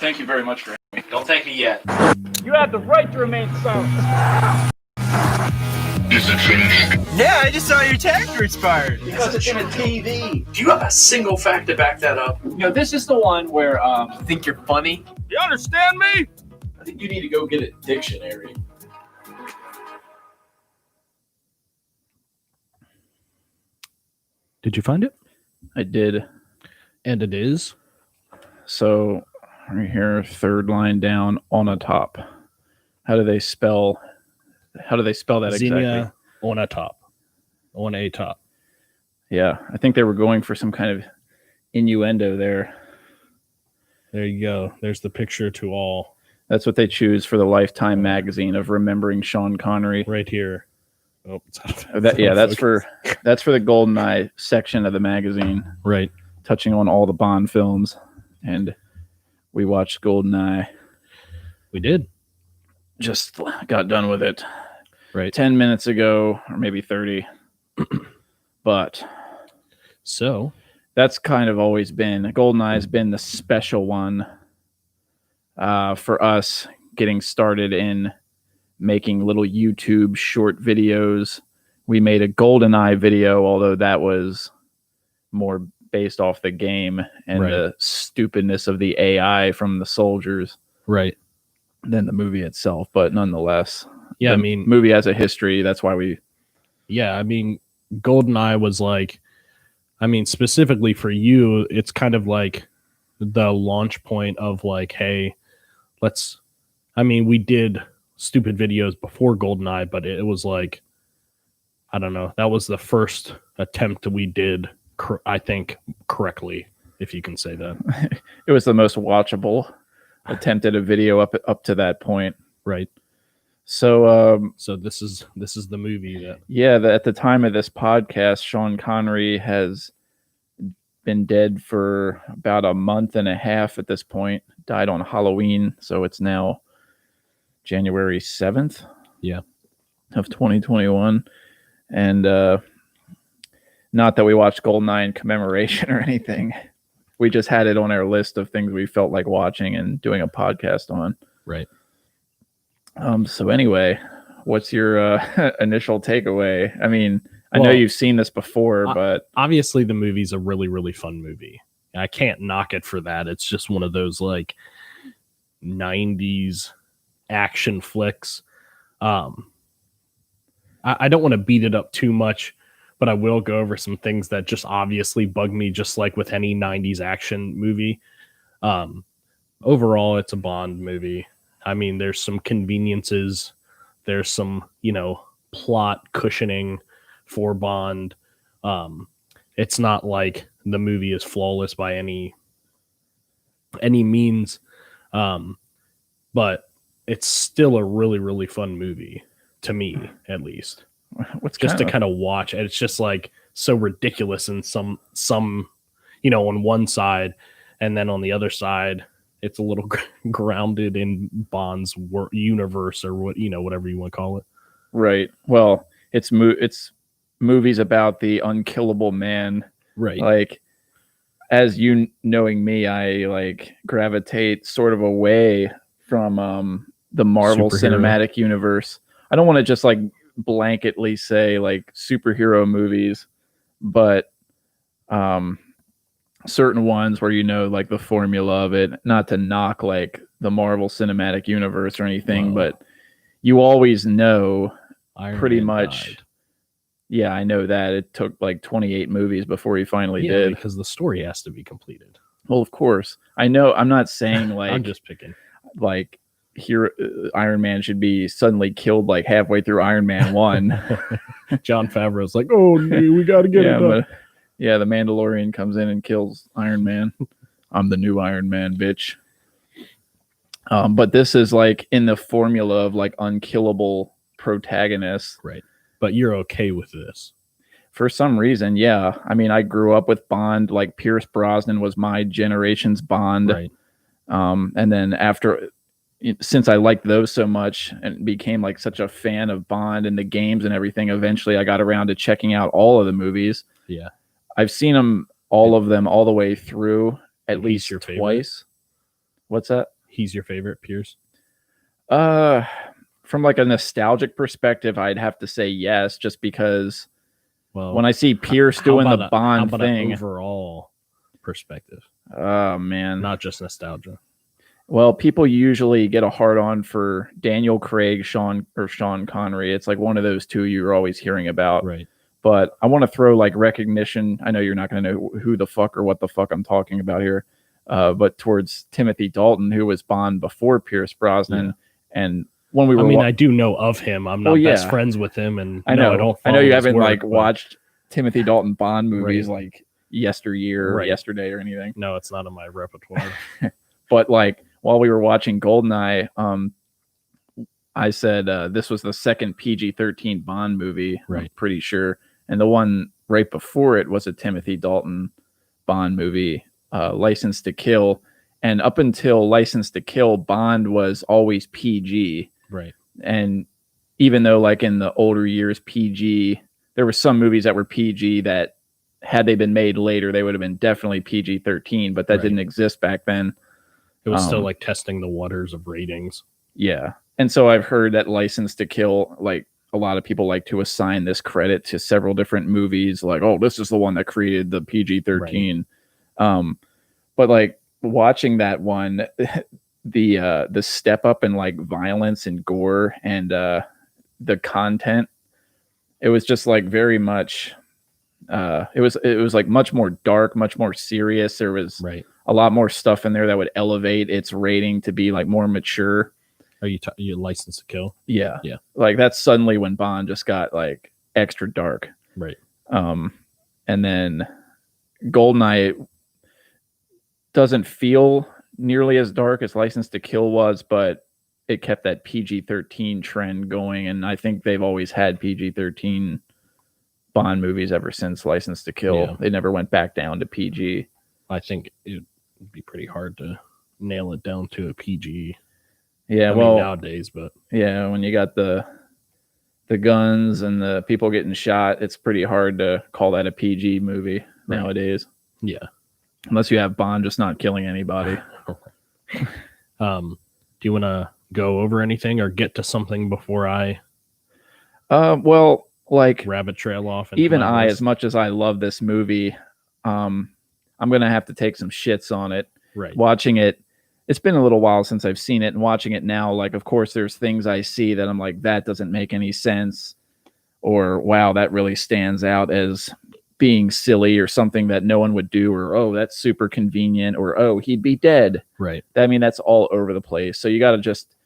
Thank you very much for having me. Don't thank me yet. You have the right to remain silent. Is it finished? Yeah, I just saw your character expired. Because it's in a TV. Do you have a single fact to back that up? You know, this is the one where, Think you're funny? you understand me? I think you need to go get a dictionary. Did you find it? I did. And it is. So right here, third line down on a top. How do they spell that Xenia exactly? on a top. On a top. Yeah, I think they were going for some kind of innuendo there. There you go. There's the picture to all. That's what they choose for the Lifetime magazine of remembering Sean Connery. Right here. Oh, it's That's for the Goldeneye section of the magazine. Right. Touching on all the Bond films. And we watched Goldeneye. We did. Just got done with it. Right. 10 minutes ago, or maybe 30. But so that's kind of always been, Goldeneye has been the special one for us getting started in making little YouTube short videos. We made a Goldeneye video, although that was more based off the game and the stupidness of the AI from the soldiers. Right. Than the movie itself, but nonetheless. Yeah, the I mean, movie has a history. That's why we. Yeah, I mean, Goldeneye was like, I mean, specifically for you, it's kind of like the launch point of like, hey, we did stupid videos before Goldeneye, but it was like, I don't know, that was the first attempt we did, I think, correctly, if you can say that. It was the most watchable attempt at a video up to that point. Right. So this is the movie that. Yeah, at the time of this podcast, Sean Connery has been dead for about a month and a half at this point. Died on Halloween, so it's now January 7th. Yeah. Of 2021. And not that we watched Goldeneye in commemoration or anything. We just had it on our list of things we felt like watching and doing a podcast on. Right. So anyway, what's your initial takeaway? I mean, I know you've seen this before, but obviously the movie's a really, really fun movie. I can't knock it for that. It's just one of those like 90s action flicks. I don't want to beat it up too much, but I will go over some things that just obviously bug me, just like with any 90s action movie. Overall, it's a Bond movie. I mean, there's some conveniences. There's some, plot cushioning for Bond. It's not like the movie is flawless by any means. But it's still a really, really fun movie to me, at least. What's just to kind of watch. And it's just like so ridiculous in some, on one side, and then on the other side, it's a little grounded in Bond's universe or whatever you want to call it. Right. Well, it's movies about the unkillable man. Right. Like, as you knowing me, I like gravitate sort of away from the Marvel Cinematic Universe. I don't want to just like blanketly say like superhero movies, but certain ones where like the formula of it, not to knock like the Marvel Cinematic Universe or anything, but you always know Iron pretty Man much died. Yeah, I know that it took like 28 movies before he finally did, because the story has to be completed. Well, of course. I know. I'm not saying like I'm just picking like here Iron Man should be suddenly killed like halfway through Iron Man 1. John Favreau's like, oh, we got to get it done. Yeah, the Mandalorian comes in and kills Iron Man. I'm the new Iron Man, bitch. But this is like in the formula of like unkillable protagonists. Right. But you're okay with this. For some reason, yeah. I mean, I grew up with Bond. Like Pierce Brosnan was my generation's Bond. Right. And then since I liked those so much and became like such a fan of Bond and the games and everything, eventually I got around to checking out all of the movies. Yeah. I've seen all of them all the way through at least your twice. What's that? he's your favorite, Pierce? From like a nostalgic perspective, I'd have to say yes, just because Well, when I see Pierce doing the Bond how about thing, an overall perspective, oh man, not just nostalgia. well, people usually get a hard on for Daniel Craig, Sean Connery. It's like one of those two you're always hearing about. Right. But I want to throw like recognition. I know you're not going to know who the fuck or what the fuck I'm talking about here, but towards Timothy Dalton, who was Bond before Pierce Brosnan, and when we were, I do know of him. I'm not best friends with him, and I know. I don't. I know you his haven't work, like but- watched Timothy Dalton Bond movies Right. like yesteryear or Right. yesterday or anything. No, it's not in my repertoire. But like while we were watching Goldeneye, I said this was the second PG-13 Bond movie. Right. I'm pretty sure, and the one right before it was a Timothy Dalton Bond movie, License to Kill. And up until License to Kill, Bond was always PG. Right. And even though like in the older years, PG, there were some movies that were PG that had they been made later, they would have been definitely PG-13, but that Right. didn't exist back then. It was still like testing the waters of ratings. Yeah. And so I've heard that License to Kill, like a lot of people like to assign this credit to several different movies, like, oh, this is the one that created the PG-13. But like watching that one, the step up in like violence and gore and the content, it was just like very much it was like much more dark, much more serious. There was Right. a lot more stuff in there that would elevate its rating to be like more mature. Are you License to Kill? Yeah. Yeah. Like that's suddenly when Bond just got like extra dark. Right. And then Goldeneye doesn't feel nearly as dark as License to Kill was, but it kept that PG-13 trend going. And I think they've always had PG-13 Bond movies ever since License to Kill. Yeah. They never went back down to PG. I think it'd be pretty hard to nail it down to a PG. Yeah, I well, mean, nowadays, but yeah, when you got the guns and the people getting shot, it's pretty hard to call that a PG movie nowadays. yeah. Unless you have Bond just not killing anybody. Do you want to go over anything or get to something before I Well, like rabbit trail off? into even my list? as much as I love this movie, I'm gonna have to take some shits on it. Right. Watching it, it's been a little while since I've seen it, and watching it now, like of course there's things I see that I'm like, that doesn't make any sense, or wow, that really stands out as being silly or something that no one would do, or oh, that's super convenient, or oh, he'd be dead. Right. I mean, that's all over the place. So you got to just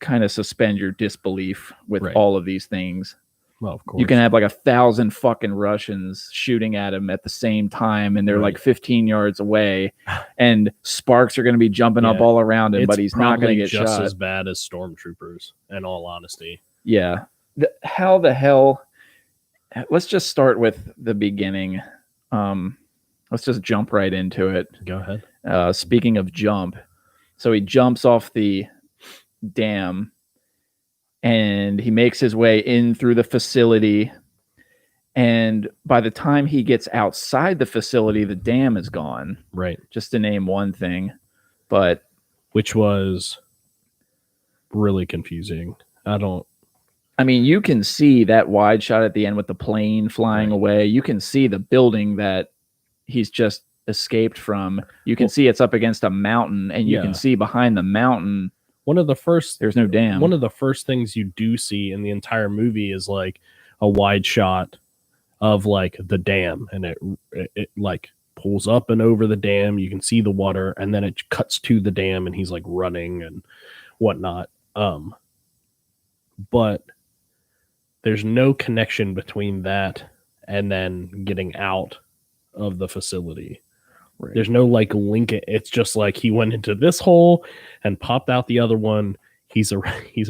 kind of suspend your disbelief with Right. all of these things. Well, of course. You can have like 1,000 fucking Russians shooting at him at the same time, and they're Right. like 15 yards away, and sparks are going to be jumping up Yeah. all around him, It's but he's not going probably to get just shot. as bad as stormtroopers, in all honesty. Yeah. How the hell? Let's just start with the beginning. Let's just jump right into it. Go ahead. Speaking of jump, so he jumps off the dam and he makes his way in through the facility. And by the time he gets outside the facility, the dam is gone, Right. just to name one thing. But Which was really confusing. I mean, you can see that wide shot at the end with the plane flying Right. away. You can see the building that he's just escaped from. You can see it's up against a mountain, and you Yeah. can see behind the mountain One of the first there's no dam. One of the first things you do see in the entire movie is like a wide shot of like the dam, and it like pulls up and over the dam. You can see the water, and then it cuts to the dam, and he's like running and whatnot. But there's no connection between that and then getting out of the facility. Right. There's no like link. It's just like he went into this hole and popped out the other one. He's a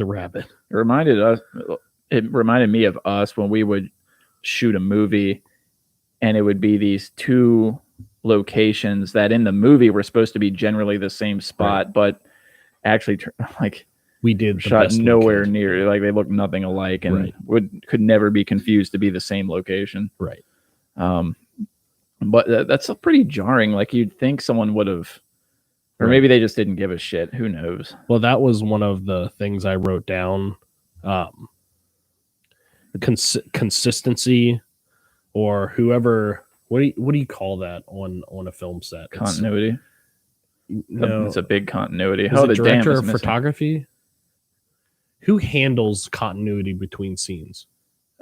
rabbit. It reminded me of us when we would shoot a movie, and it would be these two locations that in the movie were supposed to be generally the same spot, but actually like We did the shot best we nowhere could. near. Like they looked nothing alike, and Right. could never be confused to be the same location. Right. But that's a pretty jarring. Like you'd think someone would have, Or maybe they just didn't give a shit. Who knows? Well, that was one of the things I wrote down. Consistency, or whoever. What do you call that on a film set? Continuity. No, It's a big continuity. is Oh, it the dam director is of missing. photography. Who handles continuity between scenes?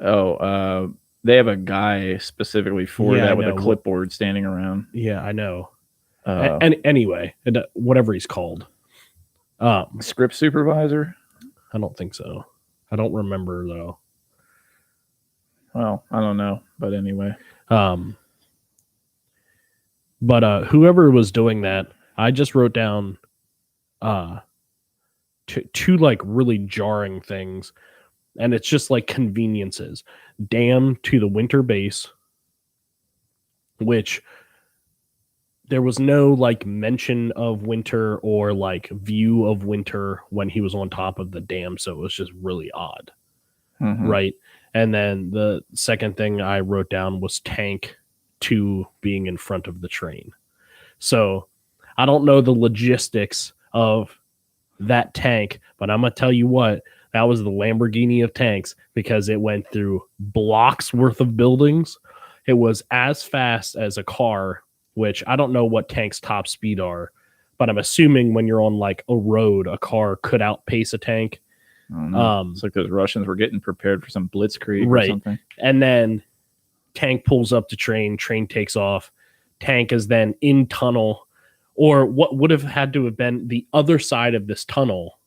Oh, they have a guy specifically for Yeah, I that with a know. clipboard standing around. Yeah, I know. Uh, And anyway, whatever he's called. Script supervisor. I don't think so. I don't remember though. Well, I don't know, but anyway. But whoever was doing that, I just wrote down two like really jarring things, and it's just like conveniences. Dam to the winter base, which there was no like mention of winter or like view of winter when he was on top of the dam, so it was just really odd. Mhm. Right. And then the second thing I wrote down was tank to being in front of the train. So I don't know the logistics of that tank, but I'm going to tell you what, that was the Lamborghini of tanks because it went through blocks worth of buildings. It was as fast as a car, which I don't know what tanks' top speed are, but I'm assuming when you're on like a road, a car could outpace a tank. I don't know. It's like those Russians were getting prepared for some blitzkrieg or Right. something. And then tank pulls up to train takes off. Tank is then in tunnel, or what would have had to have been the other side of this tunnel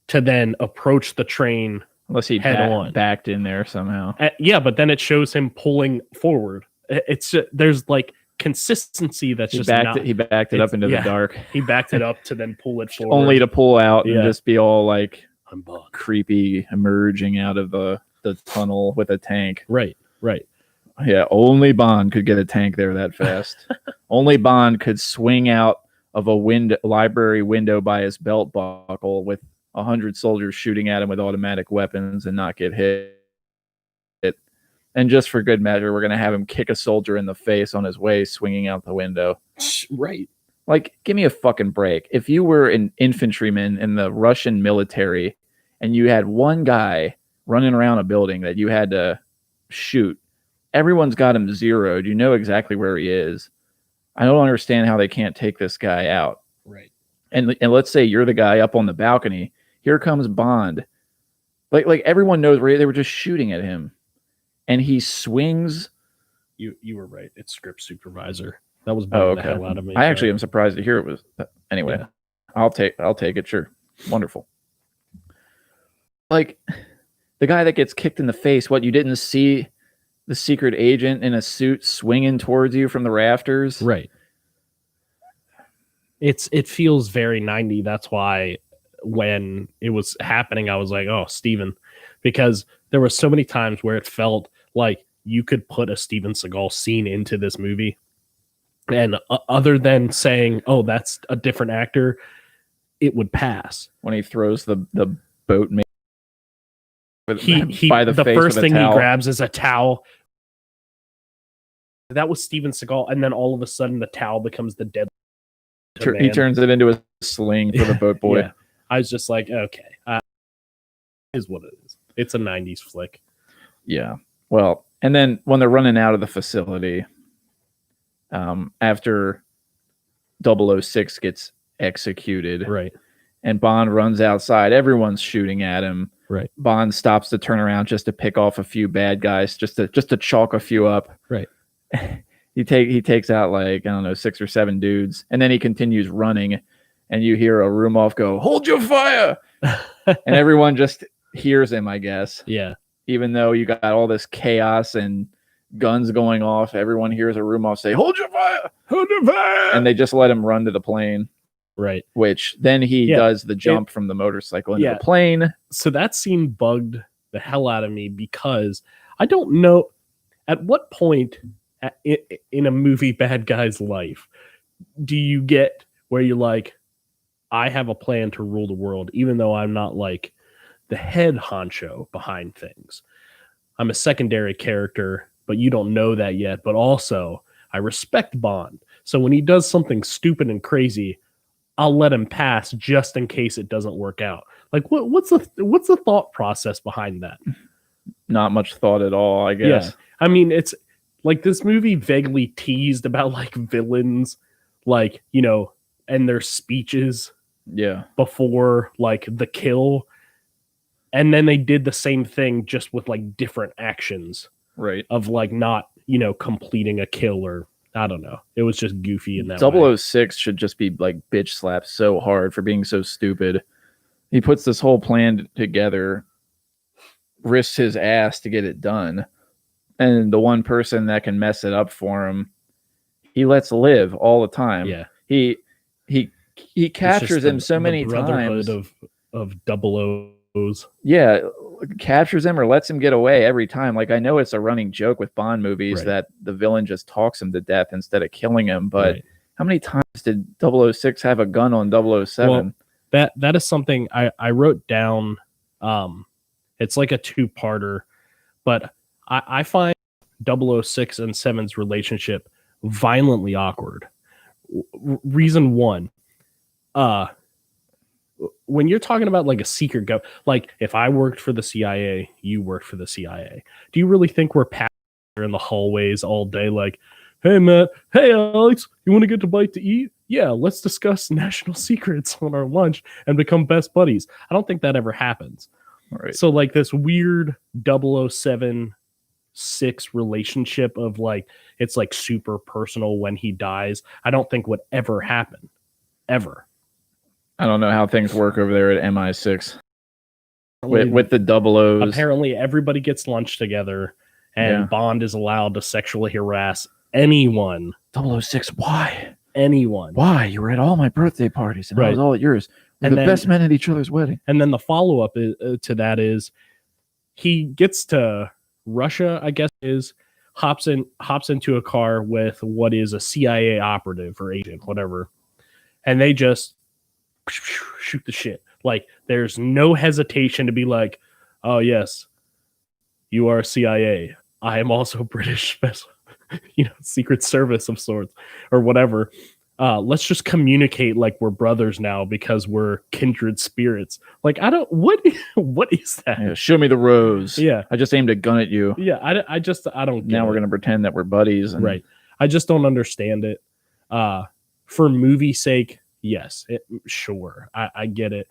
to then approach the train. Unless he Head on. backed in there somehow. Yeah, but then it shows him pulling forward. It's there's like consistency that's He just backed not. it. He backed it up into yeah. the dark, He backed it up to then pull it forward. only to pull out and Yeah. just be all like I'm Bond. creepy, emerging out of the tunnel with a tank. Right. Yeah, only Bond could get a tank there that fast. Only Bond could swing out of a library window by his belt buckle with 100 soldiers shooting at him with automatic weapons and not get hit. And just for good measure, we're going to have him kick a soldier in the face on his way swinging out the window. Right. Like, give me a fucking break. If you were an infantryman in the Russian military and you had one guy running around a building that you had to shoot, everyone's got him zeroed. You know exactly where he is. I don't understand how they can't take this guy out. Right. And let's say you're the guy up on the balcony. Here comes Bond. Like everyone knows where they were just shooting at him. And he swings. You were right. It's script supervisor. That was bugging the hell out of me. I actually am surprised to hear it was. Anyway, Yeah. I'll take it. Sure. Wonderful. Like the guy that gets kicked in the face. What, you didn't see the secret agent in a suit swinging towards you from the rafters? Right. It feels very 90. That's why when it was happening, I was like, oh, Steven, because there were so many times where it felt like you could put a Steven Seagal scene into this movie. And other than saying, oh, that's a different actor, it would pass. When he throws the boat He by the the face first with a thing he towel. grabs is a towel. That was Steven Seagal, and then all of a sudden the towel becomes the dead. He turns it into a sling for the boat boy. Yeah. I was just like, okay, is what it is. It's a 90s flick. Yeah. Well, and then when they're running out of the facility, after 006 gets executed, Right. and Bond runs outside, everyone's shooting at him. Right. Bond stops to turn around just to pick off a few bad guys, just to chalk a few up. Right. He takes out like, I don't know, 6 or 7 dudes, and then he continues running, and you hear a room off go, "Hold your fire," and everyone just hears him, I guess. Yeah. Even though you got all this chaos and guns going off, everyone hears a room off say, "Hold your fire, hold your fire," and they just let him run to the plane. Right. Which then he does the jump from the motorcycle into the plane. So that scene bugged the hell out of me because I don't know at what point in a movie bad guy's life do you get where you're like, I have a plan to rule the world, even though I'm not like the head honcho behind things. I'm a secondary character, but you don't know that yet. But also, I respect Bond. So when he does something stupid and crazy, I'll let him pass just in case it doesn't work out. Like what's the thought process behind that? Not much thought at all, I guess. Yeah. I mean, it's like this movie vaguely teased about like villains, like, you know, and their speeches Yeah. before like the kill. And then they did the same thing just with like different actions Right. of like not, you know, completing a kill, or I don't know. It was just goofy in that way. 006 should just be like bitch slapped so hard for being so stupid. He puts this whole plan together, risks his ass to get it done, and the one person that can mess it up for him, he lets live all the time. Yeah. He captures him so many brotherhood times. of double O's. Yeah, captures him or lets him get away every time. Like, I know it's a running joke with Bond movies that the villain just talks him to death instead of killing him, but how many times did 006 have a gun on 007? Well, that is something I wrote down. It's like a two-parter, but I find 006 and Seven's relationship violently awkward. Reason one, when you're talking about like a secret go, like if I worked for the CIA, you worked for the CIA. Do you really think we're passing in the hallways all day like, hey Matt, hey Alex, you want to get a bite to eat? Yeah, let's discuss national secrets on our lunch and become best buddies. I don't think that ever happens. Right. So like this weird 007 6 relationship of like, it's like super personal when he dies, I don't think would ever happen. Ever. I don't know how things work over there at MI6 with the double O's. Apparently everybody gets lunch together and Bond is allowed to sexually harass anyone. 006, why? Anyone. Why? You were at all my birthday parties and I was all at yours. We're the best men at each other's wedding. And then the follow-up to that is he gets to Russia, I guess, hops into a car with what is a CIA operative or agent, whatever. And they just shoot the shit. Like, there's no hesitation to be like, oh yes, you are CIA. I am also British special, Secret Service of sorts or whatever. Let's just communicate like we're brothers now because we're kindred spirits. Like, what is that? Yeah, show me the rose. Yeah. I just aimed a gun at you. Yeah. I don't get Now it. we're going to pretend that we're buddies. Right. I just don't understand it. For movie sake, yes, sure. I get it.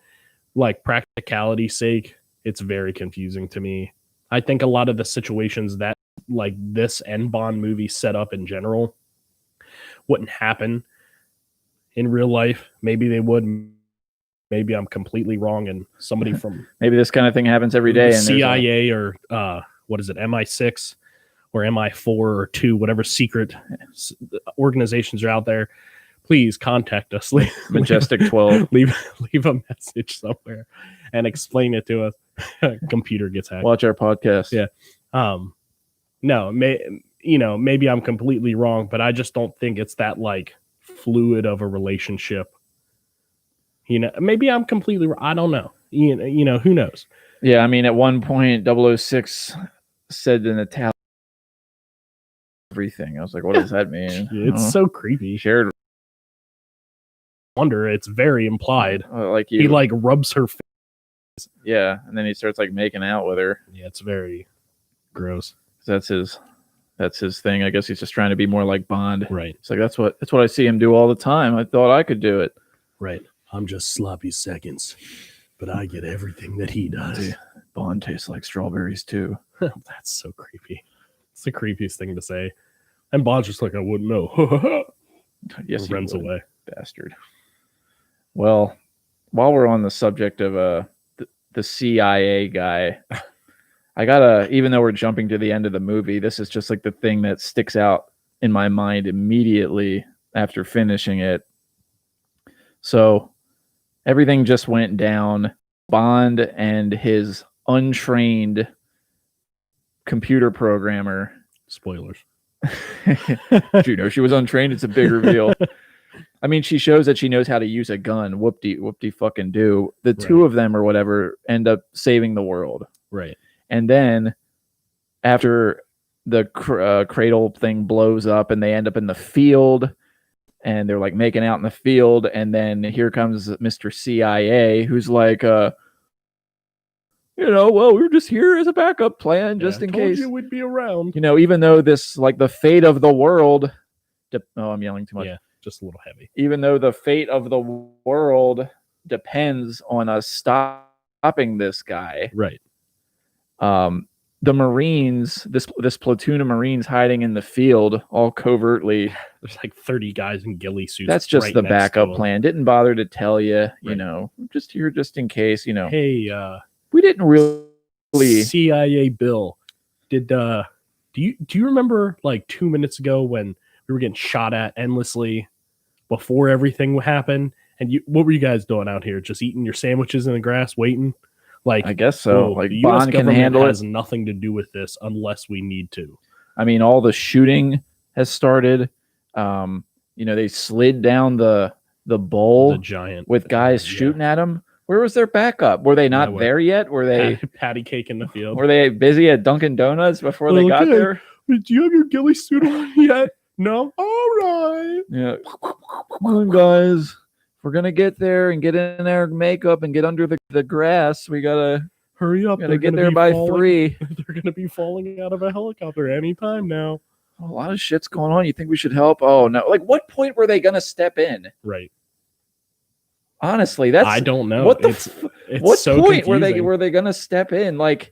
Like practicality sake, it's very confusing to me. I think a lot of the situations that like this and Bond movie set up in general wouldn't happen in real life. Maybe they would. Maybe I'm completely wrong, and somebody from maybe this kind of thing happens every day. And CIA or what is it, MI6 or MI4 or 2, whatever secret organizations are out there. Please contact us. Majestic 12. Leave a message somewhere and explain it to us. Computer gets hacked. Watch our podcast. Yeah. No, maybe I'm completely wrong, but I just don't think it's that like fluid of a relationship. Maybe I'm completely wrong. I don't know. Who knows? Yeah, I mean, at one point, 006 said in Italian everything. I was like, what does that mean? It's so creepy. Shared. Wonder, it's very implied. Like he like rubs her face. Yeah, and then he starts like making out with her. Yeah, it's very gross. That's his thing. I guess he's just trying to be more like Bond. Right. It's like that's what I see him do all the time. I thought I could do it. Right. I'm just sloppy seconds, but I get everything that he does. Bond tastes like strawberries too. That's so creepy. It's the creepiest thing to say. And Bond's just like, I wouldn't know. Yes, he runs away. Bastard. Well, while we're on the subject of the CIA guy, I gotta, even though we're jumping to the end of the movie, this is just like the thing that sticks out in my mind immediately after finishing it. So everything just went down. Bond and his untrained computer programmer. Spoilers. She was untrained. It's a big reveal. I mean, she shows that she knows how to use a gun. Whoop-de fucking do. The two of them or whatever end up saving the world. Right. And then after the cradle thing blows up and they end up in the field, and they're like making out in the field, and then here comes Mr. CIA, who's like, well, we're just here as a backup plan, just in case. You would be around. Even though this, like, the fate of the world. I'm yelling too much. Yeah, just a little heavy. Even though the fate of the world depends on us stopping this guy. Right. The Marines, this platoon of Marines hiding in the field, all covertly. There's like 30 guys in ghillie suits. That's just right the next backup to 'em. plan. Didn't bother to tell you, Right. just here just in case, Hey, we didn't really. CIA Bill, do you remember like 2 minutes ago when we were getting shot at endlessly before everything happened? And what were you guys doing out here? Just eating your sandwiches in the grass, waiting? Like, I guess so. whoa, Like, the U.S. Bond can government handle has it. nothing to do with this unless we need to. I mean, all the shooting has started. They slid down the bowl The giant with guys yeah. shooting at them. Where was their backup? Were they not Nowhere. there yet? Were they patty cake in the field. were they busy at Dunkin' Donuts before they got Okay. there? Do you have your ghillie suit on yet? No. All right. Yeah. Come on, guys. If we're gonna get there and get in our makeup and get under the grass, we gotta Hurry up. get gonna there be by falling- 3. They're going to be falling out of a helicopter anytime now. A lot of shit's going on. You think we should help? Oh no! Like, what point were they gonna step in? Right. Honestly, that's I don't know. what the It's what so point confusing. were they gonna step in? Like,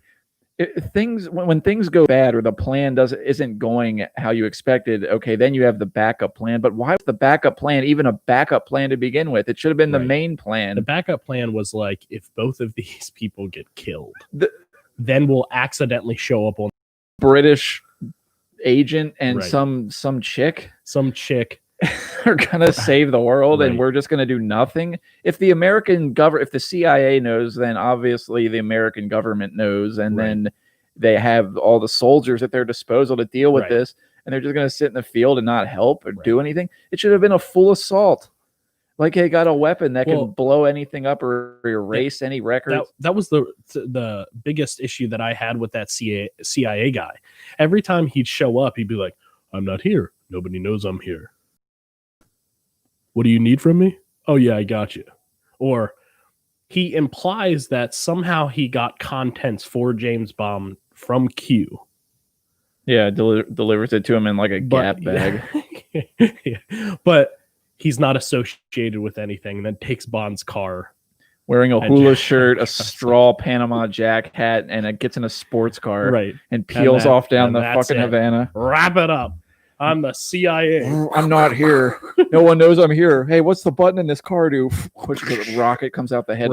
when things go bad or the plan isn't going how you expected, okay, then you have the backup plan. But why was the backup plan even a backup plan to begin with? It should have been the Right. main plan. The backup plan was like, if both of these people get killed, The- then we'll accidentally show up on British agent and Right. some chick some chick. are gonna save the world, and Right. we're just gonna do nothing. If the American government, if the CIA knows, then obviously the American government knows, and Right. then they have all the soldiers at their disposal to deal with Right. this, and they're just gonna sit in the field and not help or Right. do anything. It should have been a full assault. Like, they got a weapon that Well, can blow anything up or erase any records. That was the biggest issue that I had with that CIA guy. Every time he'd show up, he'd be like, "I'm not here. Nobody knows I'm here. What do you need from me? Oh yeah, I got you." Or he implies that somehow he got contents for James Bond from Q. Yeah, delivers it to him in like a Gap bag. Yeah. But he's not associated with anything. And then takes Bond's car. Wearing a And hula Jack- shirt, a straw Panama Jack hat, and it gets in a sports car Right. and peels off down and the that's fucking it. Havana. Wrap it up. I'm the CIA. I'm not here. No one knows I'm here. Hey, what's the button in this car do? Push the rocket comes out the head.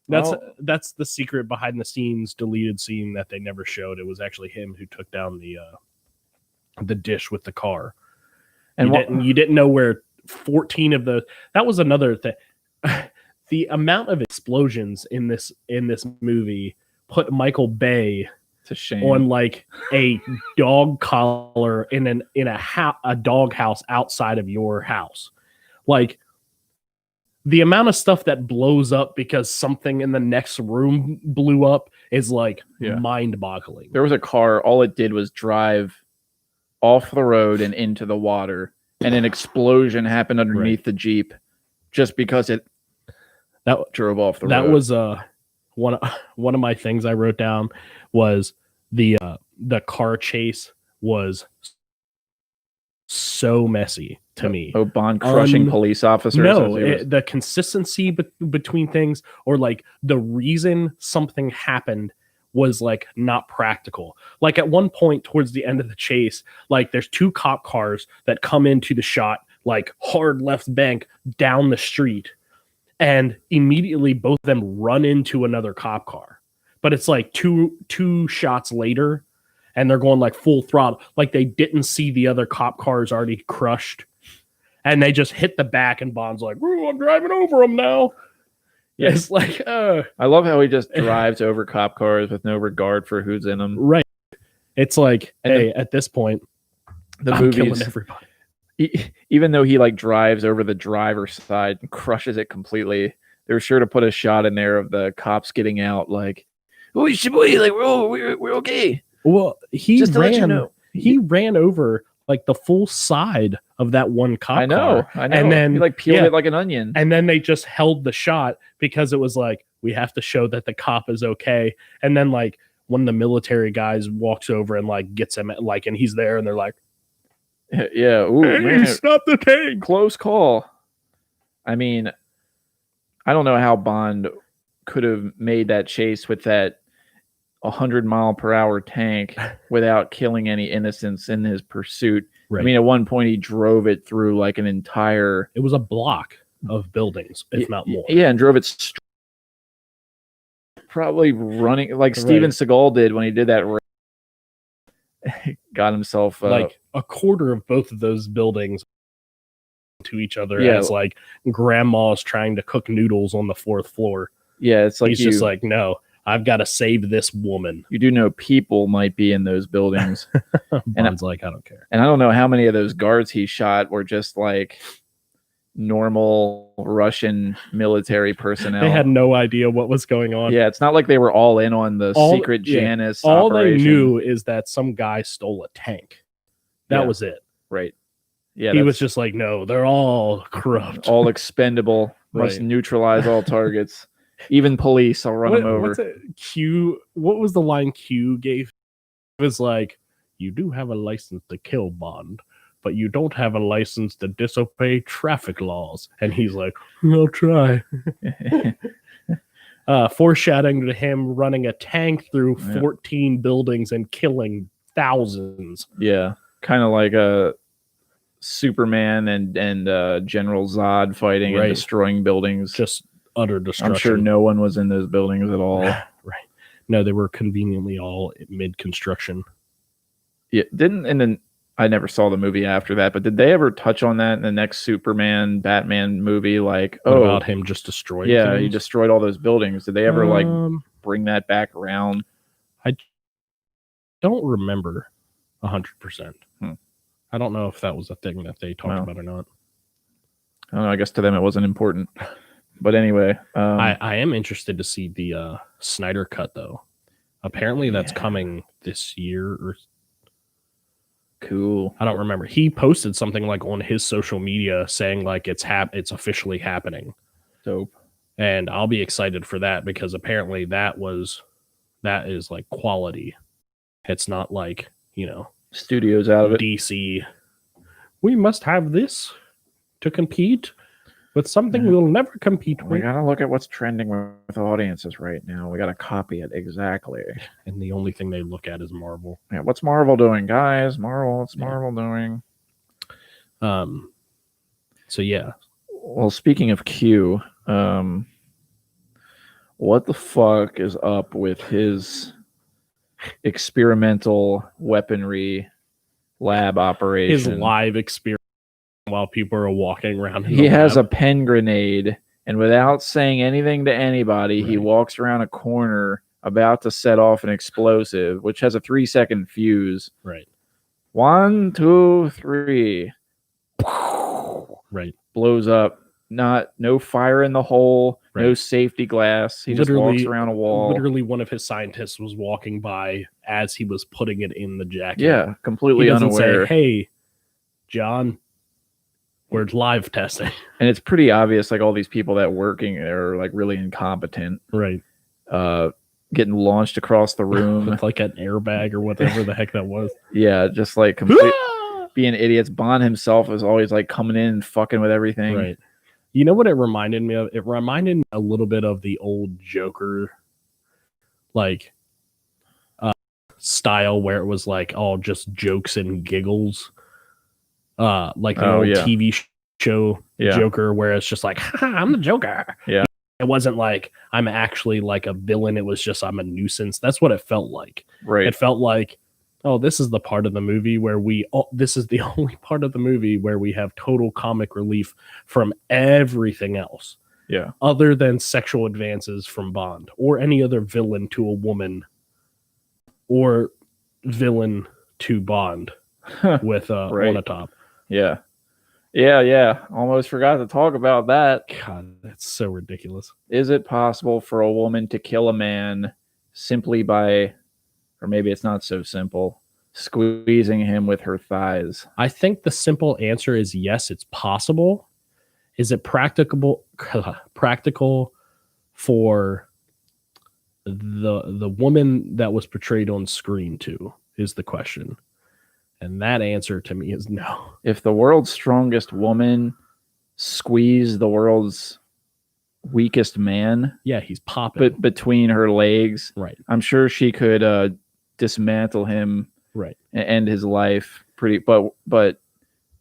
That's the secret behind the scenes deleted scene that they never showed. It was actually him who took down the dish with the car. And You didn't know where 14 of those. That was another thing. The amount of explosions in this movie put Michael Bay it's a shame. on like a dog collar in a dog house outside of your house. Like, the amount of stuff that blows up because something in the next room blew up is like mind-boggling. There was a car, all it did was drive off the road and into the water, and an explosion happened underneath the Jeep just because it drove off the road. That was one of my things I wrote down was the car chase was so messy to me. Oh, Bond crushing police officers. No, as he was- the consistency between things, or like the reason something happened was like not practical. Like at one point towards the end of the chase, like there's two cop cars that come into the shot, like hard left bank down the street, and immediately both of them run into another cop car. But it's like two shots later, and they're going like full throttle, like they didn't see the other cop cars already crushed, and they just hit the back, and Bond's like, "Ooh, I'm driving over them now." Yeah. It's like, I love how he just drives over cop cars with no regard for who's in them. right. It's like, And hey, at this point, The I'm killing movies, everybody. even though he like drives over the driver's side and crushes it completely, they were sure to put a shot in there of the cops getting out, like, "Oh, you should be like, we're okay." Well, he Just to let you know. he ran over like the full side of that one cop I know. car. And then he like peeled yeah. it like an onion. And then they just held the shot because it was like, we have to show that the cop is okay. And then like one of the military guys walks over and like gets him like, and he's there and they're like, yeah. Ooh, hey, man. stop the tank. Close call. I mean, I don't know how Bond could have made that chase with that 100-mile-per-hour tank without killing any innocents in his pursuit. Right. I mean, at one point he drove it through like an entire. It was a block of buildings, if not more. Yeah, and drove it probably running like Steven Seagal did when he did that. Got himself like a quarter of both of those buildings to each other as like grandma's trying to cook noodles on the 4th floor. Yeah, it's like he's just like, no, I've got to save this woman. You do know people might be in those buildings. Bond's like, I don't care. And I don't know how many of those guards he shot were just like normal Russian military personnel. They had no idea what was going on. Yeah, it's not like they were all in on the secret Janus all operation. they knew is that some guy stole a tank. That was it. Right. Yeah, he was just like, no, they're all corrupt. All expendable. Must neutralize all targets. Even police, I'll run them over. What was the line Q gave? It was like, you do have a license to kill, Bond, but you don't have a license to disobey traffic laws. And he's like, I'll try. Foreshadowing to him running a tank through 14 buildings and killing thousands. Yeah, kind of like a Superman and General Zod fighting and destroying buildings. Just utter destruction. I'm sure no one was in those buildings at all. Right. No, they were conveniently all mid-construction. Yeah, I never saw the movie after that, but did they ever touch on that in the next Superman, Batman movie? Like, about him just destroying things? He destroyed all those buildings. Did they ever like bring that back around? I don't remember 100%. I don't know if that was a thing that they talked about or not. I don't know. I guess to them it wasn't important. But anyway, I am interested to see the Snyder cut though. Apparently that's coming this year or cool. I don't remember. He posted something like on his social media saying like it's officially happening. Dope. And I'll be excited for that because apparently that is like quality. It's not like, studios out of it. DC. We must have this to compete with something we'll never compete with. We gotta look at what's trending with audiences right now. We gotta copy it exactly. And the only thing they look at is Marvel. Yeah, what's Marvel doing, guys? What's Marvel doing? So yeah. Well, speaking of Q, what the fuck is up with his experimental weaponry lab operation? His live experience while people are walking around. He has a pen grenade, and without saying anything to anybody, he walks around a corner about to set off an explosive, which has a 3-second fuse. Right. 1, 2, 3. Right. Blows up. No fire in the hole. Right. No safety glass. He just walks around a wall. Literally, one of his scientists was walking by as he was putting it in the jacket. Yeah, completely unaware. Say, hey, John, we're live testing. And it's pretty obvious, like all these people that working there are like really incompetent. Right. Getting launched across the room with like an airbag or whatever the heck that was. Yeah, just like complete being idiots. Bond himself is always like coming in and fucking with everything. Right. You know what it reminded me of? It reminded me a little bit of the old Joker, like style, where it was like all just jokes and giggles, like the old TV show Joker, where it's just like, I'm the Joker. Yeah, it wasn't like I'm actually like a villain. It was just I'm a nuisance. That's what it felt like. Right. It felt like, oh, this is the part of the movie where this is the only part of the movie where we have total comic relief from everything else. Yeah. Other than sexual advances from Bond or any other villain to a woman or villain to Bond with on a top. Yeah. Yeah. Almost forgot to talk about that. God, that's so ridiculous. Is it possible for a woman to kill a man simply by, or maybe it's not so simple, squeezing him with her thighs. I think the simple answer is yes, it's possible. Is it practicable for the woman that was portrayed on screen too, is the question. And that answer to me is no. If the world's strongest woman squeezed the world's weakest man, Yeah, he's popping. between her legs, Right. I'm sure she could dismantle him Right. and end his life pretty. But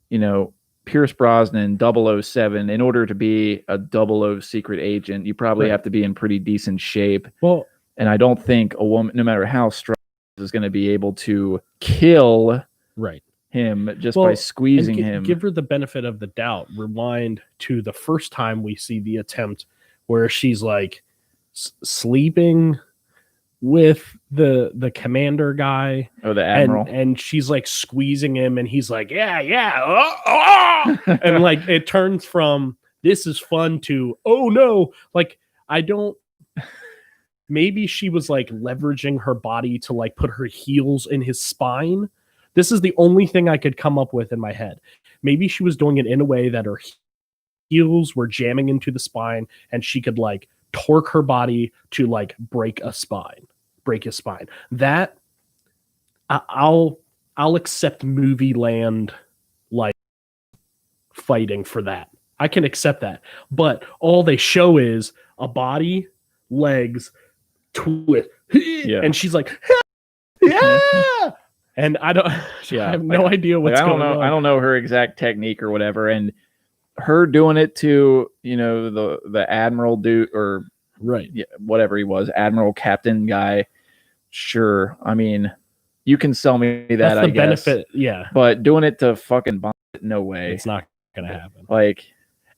you know, Pierce Brosnan, 007, in order to be a 00 secret agent, you probably Right. have to be in pretty decent shape. Well, And I don't think a woman, no matter how strong, is going to be able to kill right. him just Well, by squeezing and him. Give her the benefit of the doubt. Rewind to the first time we see the attempt where she's like sleeping with the commander guy, Oh, the admiral. and she's like squeezing him, and he's like, and like it turns from this is fun to oh no, like I don't. Maybe she was like leveraging her body to like put her heels in his spine. This is the only thing I could come up with in my head. Maybe she was doing it in a way that her heels were jamming into the spine and she could like torque her body to like break his spine. That I'll accept movie land like fighting for that. I can accept that. But all they show is a body, legs, twist, and she's like, yeah. And I have no idea what's going on. I don't know her exact technique or whatever. And her doing it to, you know, the admiral dude or right, whatever he was, admiral captain guy. Sure. I mean, you can sell me that. That's the I guess. benefit. Yeah. But doing it to fucking Bond, no way. It's not going to happen. Like,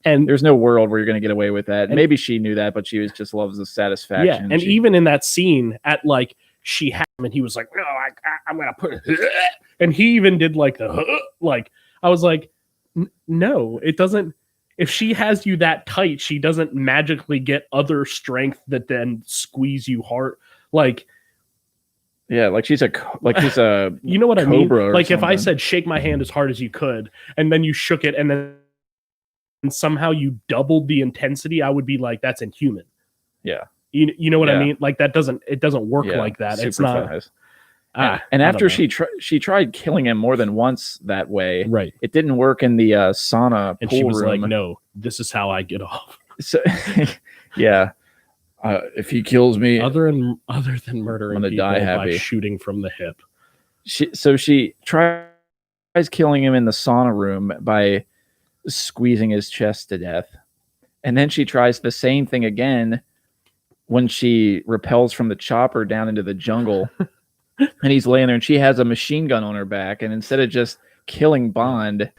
and there's no world where you're going to get away with that. Maybe she knew that, but she just loves the satisfaction. Yeah. And even in that scene at like, she had him and he was like, no, I'm going to put it. And he even did like the, like, I was like, no, it doesn't. If she has you that tight, she doesn't magically get other strength that then squeeze you hard. Like, yeah, like she's a you know what I mean? Like if I something. said, shake my hand as hard as you could, and then you shook it and then somehow you doubled the intensity, I would be like, that's inhuman. Yeah. You know what I mean? Like it doesn't work like that. It's not. Fast. And after she tried killing him more than once that way, right? It didn't work in the sauna and pool she was room. like, "No, this is how I get off." So, yeah, if he kills me, other than murdering I'm gonna people die happy. by shooting from the hip. She tries killing him in the sauna room by squeezing his chest to death, and then she tries the same thing again when she repels from the chopper down into the jungle. And he's laying there and she has a machine gun on her back. And instead of just killing Bond,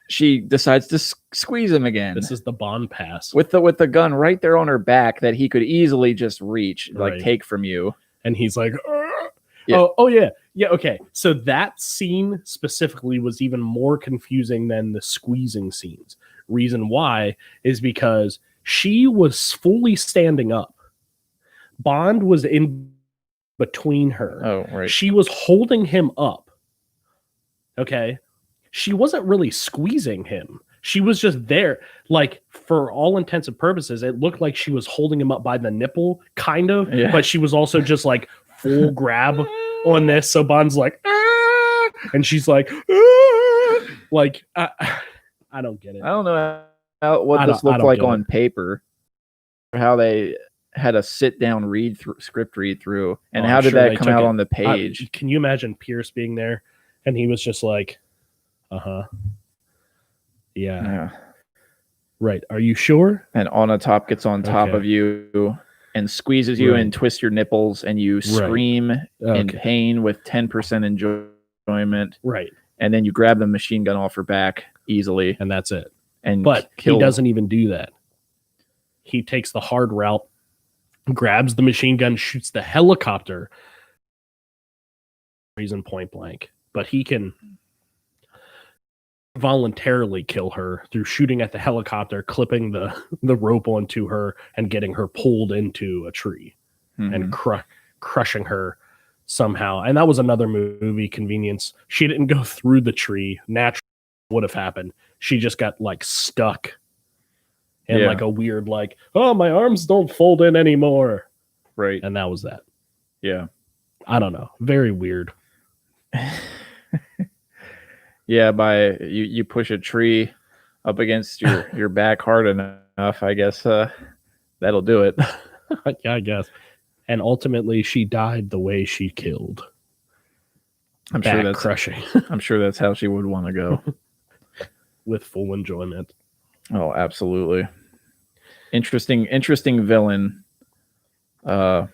she decides to squeeze him again. This is the Bond pass. With the gun right there on her back that he could easily just reach, like take from you. And he's like, yeah. oh yeah. Yeah, okay. So that scene specifically was even more confusing than the squeezing scenes. Reason why is because she was fully standing up. Bond was in between her. Oh, right. She was holding him up. Okay. She wasn't really squeezing him. She was just there. Like, for all intents and purposes, it looked like she was holding him up by the nipple, kind of. Yeah. But she was also just like full grab on this. So Bond's like, ah! And she's like, ah! Like, I don't get it. I don't know what this looked like on paper, or how they had a sit-down script read-through, and how did that come out on the page? Can you imagine Pierce being there, and he was just like, yeah, right. Are you sure? And on top gets on top of you and squeezes you and twists your nipples, and you scream in pain with 10% enjoyment. Right. And then you grab the machine gun off her back easily, and that's it. But he doesn't even do that. He takes the hard route, grabs the machine gun, shoots the helicopter. Reason point blank. But he can voluntarily kill her through shooting at the helicopter, clipping the rope onto her, and getting her pulled into a tree and crushing her somehow. And that was another movie convenience. She didn't go through the tree. Naturally would have happened. She just got like stuck in like a weird like, oh, my arms don't fold in anymore. Right. And that was that. Yeah. I don't know. Very weird. Yeah, by you push a tree up against your back hard enough, I guess that'll do it. Yeah, I guess. And ultimately, she died the way she killed. I'm back sure that's crushing. I'm sure that's how she would want to go. With full enjoyment. Oh, absolutely. Interesting villain. I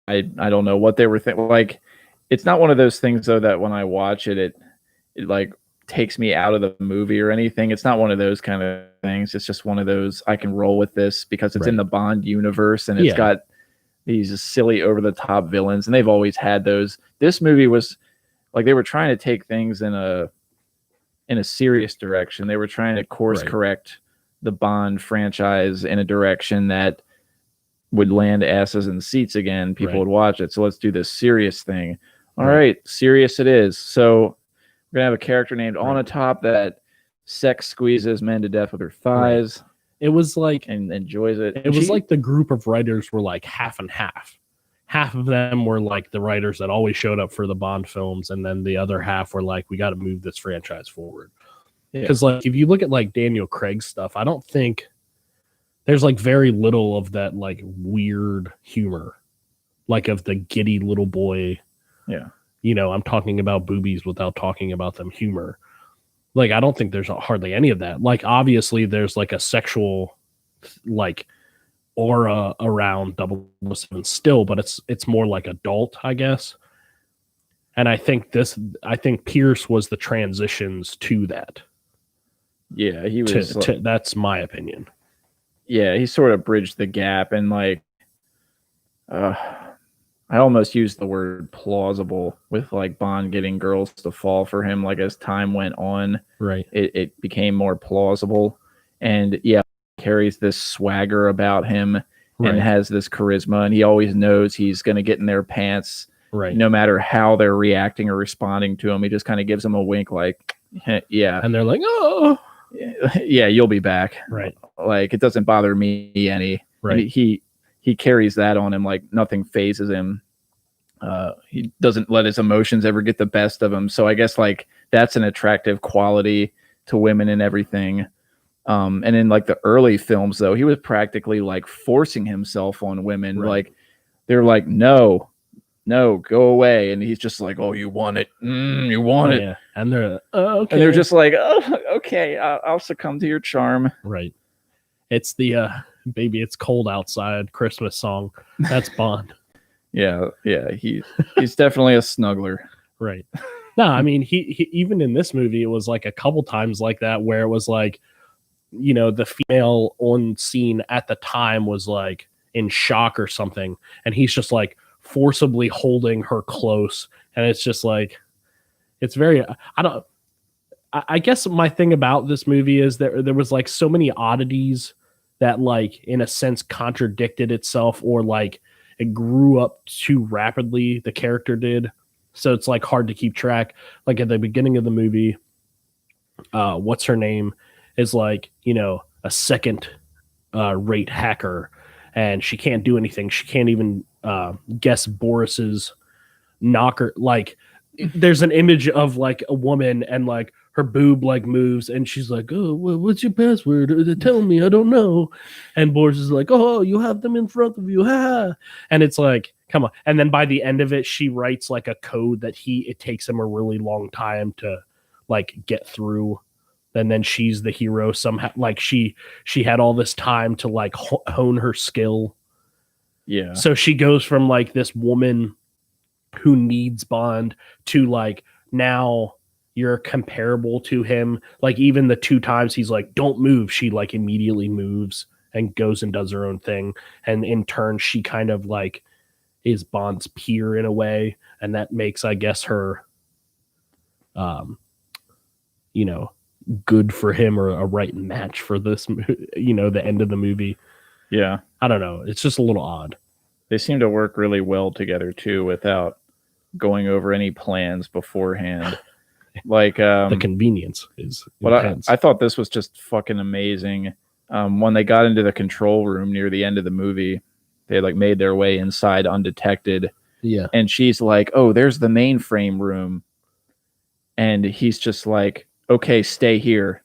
don't know what they were thinking. Like, it's not one of those things though that when I watch it, it like takes me out of the movie or anything. It's not one of those kind of things. It's just one of those I can roll with this because it's in the Bond universe and it's got these silly over the top villains, and they've always had those. This movie was like they were trying to take things in a serious direction. They were trying to course correct the Bond franchise in a direction that would land asses in seats again. People would watch it. So let's do this serious thing. All right, serious it is. So we're gonna have a character named On Top that sex squeezes men to death with her thighs. It was like and enjoys it. It was like the group of writers were like half and half. Half of them were like the writers that always showed up for the Bond films, and then the other half were like, we got to move this franchise forward. Because like if you look at like Daniel Craig's stuff, I don't think there's like very little of that like weird humor, like of the giddy little boy. Yeah. You know, I'm talking about boobies without talking about them humor. Like, I don't think there's hardly any of that. Like, obviously there's like a sexual like aura around 007 still, but it's more like adult, I guess. And I think Pierce was the transitions to that. Yeah, he was. That's my opinion. Yeah, he sort of bridged the gap, and like, I almost used the word plausible with like Bond getting girls to fall for him. Like as time went on, right, it became more plausible, and carries this swagger about him and has this charisma, and he always knows he's going to get in their pants, no matter how they're reacting or responding to him. He just kind of gives them a wink, like, yeah, and they're like, oh. Yeah, you'll be back. Right. Like, it doesn't bother me any. Right. He carries that on him like nothing phases him. He doesn't let his emotions ever get the best of him. So I guess like that's an attractive quality to women and everything. And in like the early films though, he was practically like forcing himself on women. Like they're like, no, go away. And he's just like, oh, you want it. You want it. Yeah. And they're okay. And they're just like, oh, okay, I'll succumb to your charm. Right. It's the Baby It's Cold Outside Christmas song. That's Bond. Yeah. He's definitely a snuggler. Right. No, I mean he even in this movie, it was like a couple times like that where it was like, you know, the female on scene at the time was like in shock or something, and he's just like forcibly holding her close, and it's just like it's very I guess my thing about this movie is that there was like so many oddities that like in a sense contradicted itself, or like it grew up too rapidly, the character did. So it's like hard to keep track. Like at the beginning of the movie, what's her name is like, you know, a second rate hacker, and she can't do anything. She can't even guess Boris's knocker. Like there's an image of like a woman and like her boob like moves, and she's like, oh, what's your password? Tell me, I don't know. And Boris is like, oh, you have them in front of you. Ha. And it's like, come on. And then by the end of it, she writes like a code that it takes him a really long time to like get through. And then she's the hero somehow. Like she had all this time to like hone her skill. Yeah. So she goes from like this woman who needs Bond to like, now you're comparable to him. Like even the two times he's like, don't move, she like immediately moves and goes and does her own thing. And in turn, she kind of like is Bond's peer in a way. And that makes, I guess, her, you know, good for him, or a right match for this, you know, the end of the movie. Yeah. I don't know. It's just a little odd. They seem to work really well together too, without going over any plans beforehand. Like The convenience is what intense. I thought this was just fucking amazing. When they got into the control room near the end of the movie, they like made their way inside undetected, yeah. and she's like, "Oh, there's the mainframe room," and he's just like, "Okay, stay here,"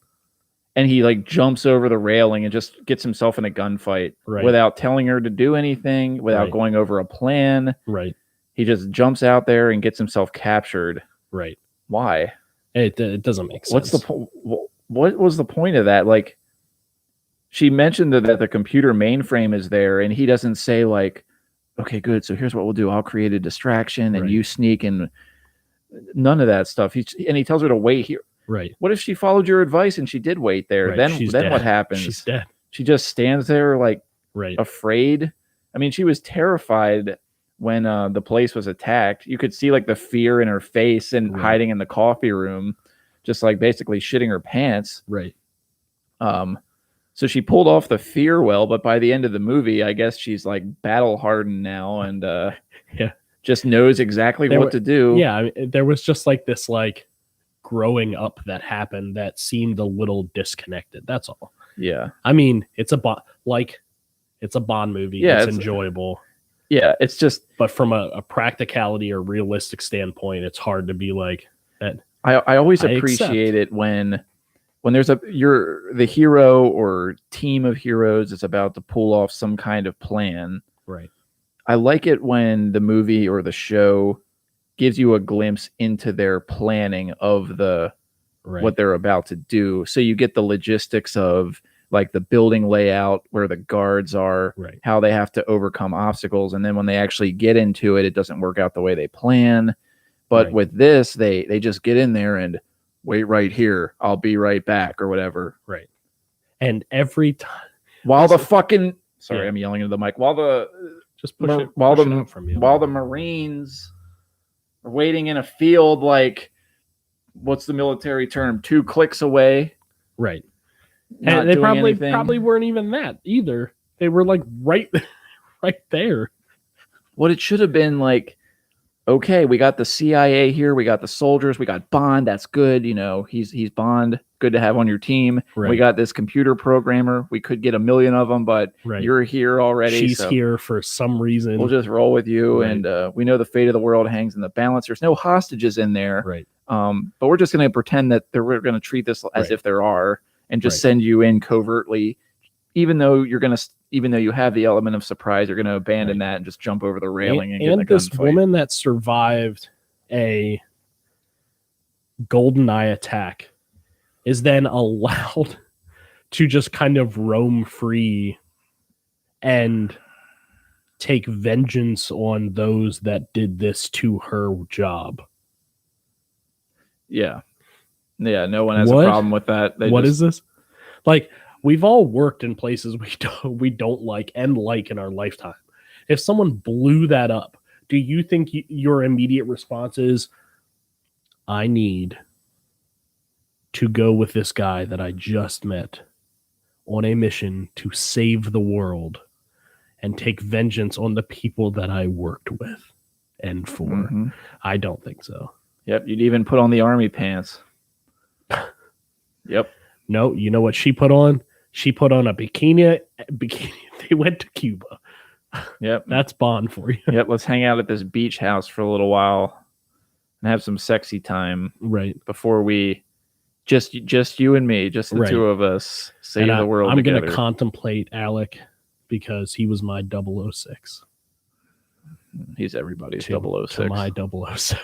and he like jumps over the railing and just gets himself in a gunfight Right. without telling her to do anything, without Right. going over a plan. Right. He just jumps out there and gets himself captured. Right. Why? It doesn't make sense. What's the point? What was the point of that? Like, she mentioned that the computer mainframe is there, and he doesn't say like, "Okay, good. So here's what we'll do. I'll create a distraction, and Right. you sneak." And none of that stuff. He tells her to wait here. Right. What if she followed your advice and she did wait there? Right. Then She's then dead. what happens? She's dead. She just stands there like Right. afraid. I mean, she was terrified when the place was attacked. You could see like the fear in her face and Right. hiding in the coffee room, just like basically shitting her pants. Right. So she pulled off the fear well, but by the end of the movie, I guess she's like battle hardened now and Yeah. just knows exactly what to do. Yeah. I mean, there was just like this like growing up that happened that seemed a little disconnected. That's all. Yeah. I mean, it's a Bond movie. Yeah, it's it's- enjoyable. Yeah. It's just, But from a practicality or realistic standpoint, it's hard to be like that. I always I appreciate it when there's you're the hero or team of heroes is about to pull off some kind of plan. Right. I like it when the movie or the show gives you a glimpse into their planning of Right. what they're about to do. So you get the logistics of like the building layout, where the guards are, Right. how they have to overcome obstacles. And then when they actually get into it, it doesn't work out the way they plan. But Right. with this, they just get in there and wait right here. I'll be right back or whatever. Right. And every time, While the fucking, sorry, Yeah. I'm yelling into the mic. While the just push it, while push the it out from you. while the Marines are waiting in a field, like, what's the military term? 2 clicks away. Right. Not And they doing anything. probably weren't even that either. They were like right there. What it should have been like, okay, we got the CIA here, we got the soldiers, we got Bond. That's good. You know, he's Bond. Good to have on your team. Right. We got this computer programmer. We could get a million of them, but Right. you're here already. She's so here for some reason. We'll just roll with you, Right. and we know the fate of the world hangs in the balance. There's no hostages in there, Right. but we're just going to pretend that we're going to treat this as Right. if there are, and just Right. send you in covertly, even though you have the element of surprise. You're going to abandon that and just jump over the railing and get in a this gunfight. woman that survived a Goldeneye attack is then allowed to just kind of roam free and take vengeance on those that did this to her job. Yeah. No one has What? a problem with that. What is this? Like, we've all worked in places we don't like and like in our lifetime. If someone blew that up, do you think your immediate response is, I need to go with this guy that I just met on a mission to save the world and take vengeance on the people that I worked with and for? Mhm. I don't think so. Yep. You'd even put on the army pants. Yep. No, you know what she put on? She put on a bikini. They went to Cuba. Yep. That's Bond for you. Yep. Let's hang out at this beach house for a little while and have some sexy time Right. before we just you and me, just the Right. two of us, save And the world I'm together. going to contemplate Alec because he was my 006. He's everybody's To 006. my 007.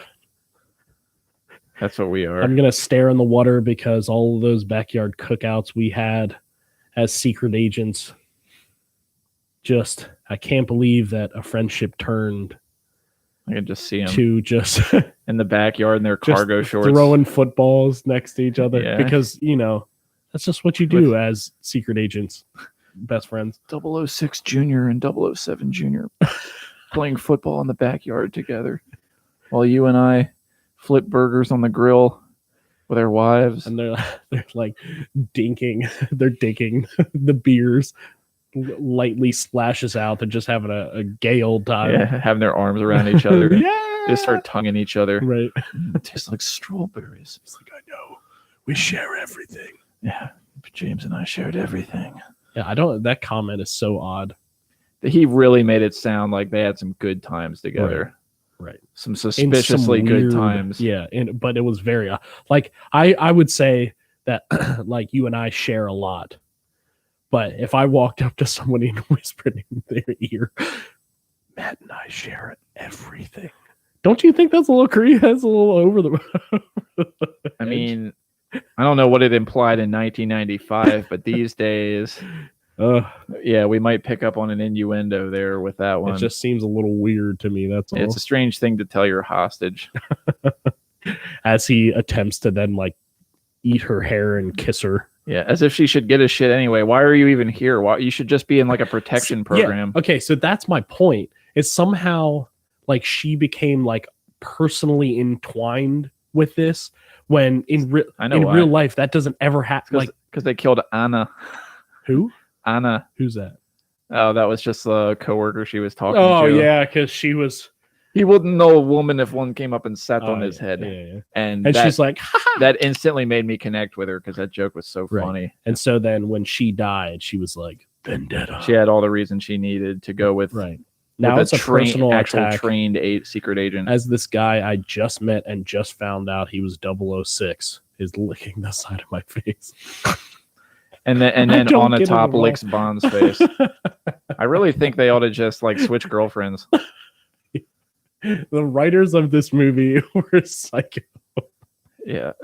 That's what we are. I'm going to stare in the water because all of those backyard cookouts we had as secret agents, just, I can't believe that a friendship turned I can just see him to just in the backyard in their just cargo shorts. throwing footballs next to each other Yeah. because, that's just what you do as secret agents, best friends. 006 Junior and 007 Junior playing football in the backyard together while you and I flip burgers on the grill with our wives. And they're like they're dinking the beers. lightly splashes out. They're just having a gay old time. Yeah, having their arms around each other. Yeah. They start tonguing each other. Right. It tastes like strawberries. It's like, I know. We share everything. Yeah, James and I shared everything. Yeah, I don't. That comment is so odd. He really made it sound like they had some good times together. Right. Some suspiciously good weird, times. Yeah, but it was very like I would say that like you and I share a lot. But if I walked up to somebody and whispered in their ear, Matt and I share everything. Don't you think that's a little creepy? That's a little over the I mean, I don't know what it implied in 1995, but these days, yeah, we might pick up on an innuendo there with that one. It just seems a little weird to me. That's all. It's a strange thing to tell your hostage. As he attempts to then like eat her hair and kiss her. Yeah, as if she should get a shit anyway. Why are you even here? Why you should just be in like a protection program. Yeah. Okay, so that's my point. It's somehow like she became like personally entwined with this when in real life that doesn't ever happen. Like because they killed Anna. Who? Anna. Who's that? Oh, that was just a coworker she was talking to. Oh yeah, because she was. He wouldn't know a woman if one came up and sat on his head. Yeah. And she's like, ha-ha! That instantly made me connect with her because that joke was so funny. And so then when she died, she was like, vendetta. She had all the reason she needed to go with. Right. Now it's a personal attack. Trained secret agent. As this guy I just met and just found out he was 006 is licking the side of my face. And then on the top licks Bond's face. I really think they ought to just like switch girlfriends. The writers of this movie were psycho. Yeah.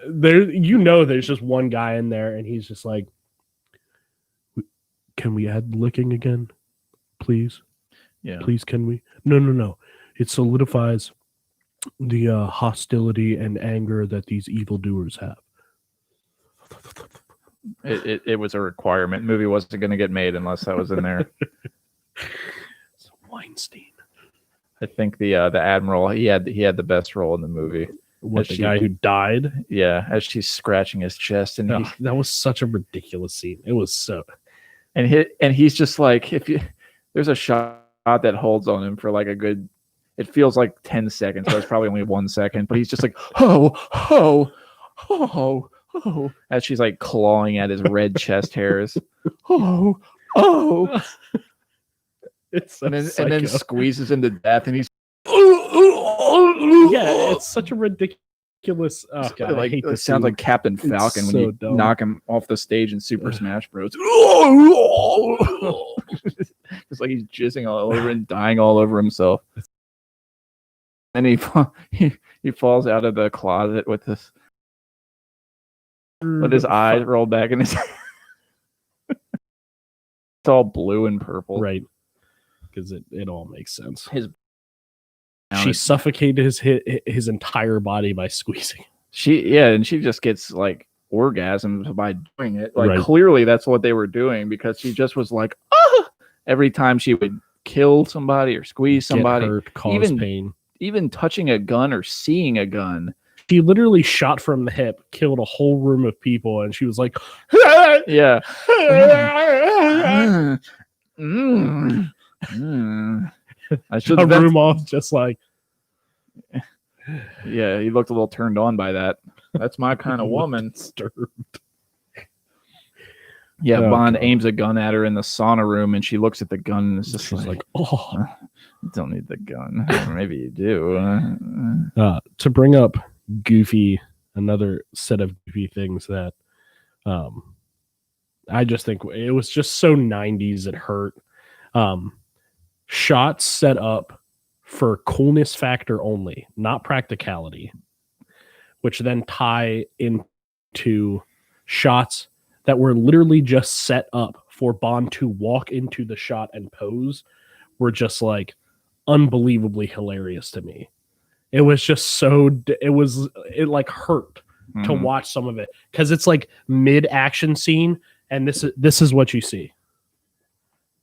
There's just one guy in there and he's just like, can we add licking again? Please? Yeah. Please, can we? No. It solidifies the hostility and anger that these evildoers have. It was a requirement. The movie wasn't going to get made unless that was in there. It's Weinstein. I think the admiral he had the best role in the movie. What, the guy who died? Yeah, as she's scratching his chest, and that was such a ridiculous scene. It was so. And he's just like, there's a shot that holds on him for like a good. It feels like 10 seconds, so it's probably only 1 second. But he's just like, oh, as she's like clawing at his red chest hairs. Oh. It's so and then squeezes him to death, and he's yeah, it's such a ridiculous. Oh God, like, I hate it sounds like Captain Falcon when you dumb. knock him off the stage in Super Smash Bros. It's like he's jizzing all over and dying all over himself. And he falls out of the closet with his eyes rolled back in his. It's all blue and purple, right? Because it all makes sense. She suffocated his entire body by squeezing. And she just gets like orgasms by doing it. Like clearly that's what they were doing because she just was like, ah! Every time she would kill somebody or squeeze somebody, get hurt, cause pain. Even touching a gun or seeing a gun. She literally shot from the hip, killed a whole room of people, and she was like, yeah. I should have room off just like. Yeah, he looked a little turned on by that. That's my kind of woman. Disturbed. Yeah, Bond aims a gun at her in the sauna room, and she looks at the gun, and it's just like, oh, don't need the gun. Or maybe you do. To bring up another set of goofy things that I just think it was just so 90s it hurt. Shots set up for coolness factor only, not practicality, which then tie into shots that were literally just set up for Bond to walk into the shot and pose were just like unbelievably hilarious to me. It was just it like hurt to watch some of it because it's like mid action scene and this is what you see.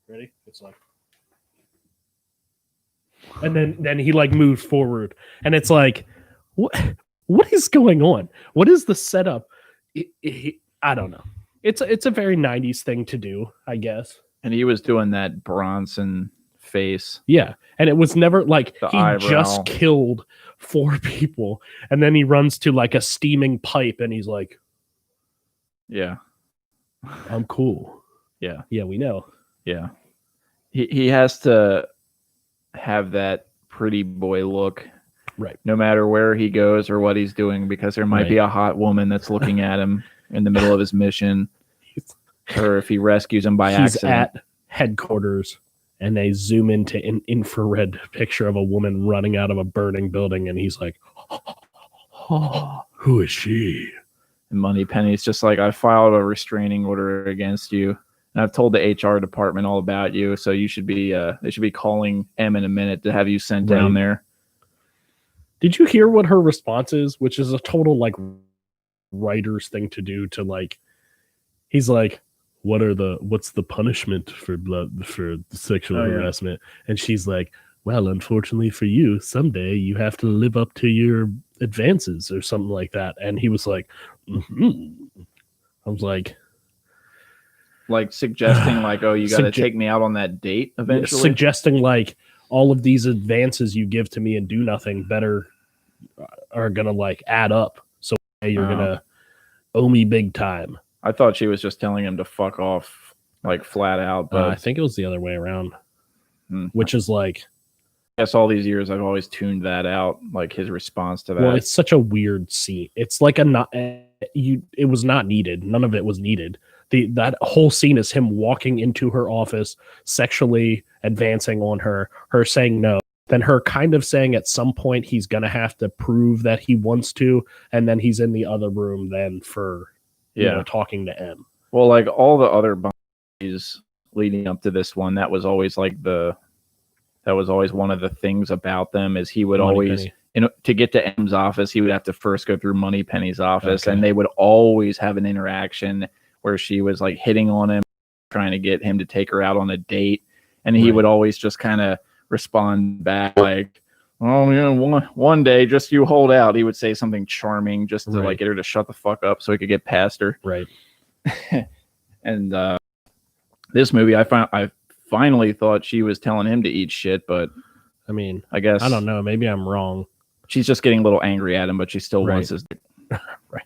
Ready? It's like, and then he like moves forward and it's like, what is going on? What is the setup? I don't know. It's a very 90s thing to do, I guess. And he was doing that Bronson face. Yeah. And it was never like The he eyebrow. just killed 4 people. And then he runs to like a steaming pipe and he's like, Yeah. I'm cool. Yeah. Yeah, we know. Yeah. He has to have that pretty boy look. Right. No matter where he goes or what he's doing, because there might be a hot woman that's looking at him in the middle of his mission. Or if he rescues him by He's accident. at headquarters and they zoom into an infrared picture of a woman running out of a burning building and he's like, who is she? And Moneypenny's just like, I filed a restraining order against you. And I've told the HR department all about you. So you should be they should be calling M in a minute to have you sent down there. Did you hear what her response is? Which is a total like writer's thing to do to like, he's like, what's the punishment for sexual harassment? And she's like, well, unfortunately for you, someday you have to live up to your advances or something like that. And he was like, I was like suggesting like, oh, you got to take me out on that date eventually. Suggesting like all of these advances you give to me and do nothing better are going to like add up. So you're going to owe me big time. I thought she was just telling him to fuck off, like flat out. But I think it was the other way around, which is like, I guess all these years I've always tuned that out, like his response to that. well, it's such a weird scene. It's like it was not needed. None of it was needed. That whole scene is him walking into her office, sexually advancing on her saying no, then her kind of saying at some point he's gonna have to prove that he wants to, and then he's in the other room then for you know, talking to M. Well, like all the other Bonds leading up to this one, that was always one of the things about them is he would always, to get to M's office, he would have to first go through Moneypenny's office, and they would always have an interaction where she was like hitting on him, trying to get him to take her out on a date, and he would always just kind of respond back like, oh yeah, one day just you hold out. He would say something charming just to like get her to shut the fuck up so he could get past her. Right. And this movie, I finally thought she was telling him to eat shit, but I mean, I guess I don't know. Maybe I'm wrong. She's just getting a little angry at him, but she still wants his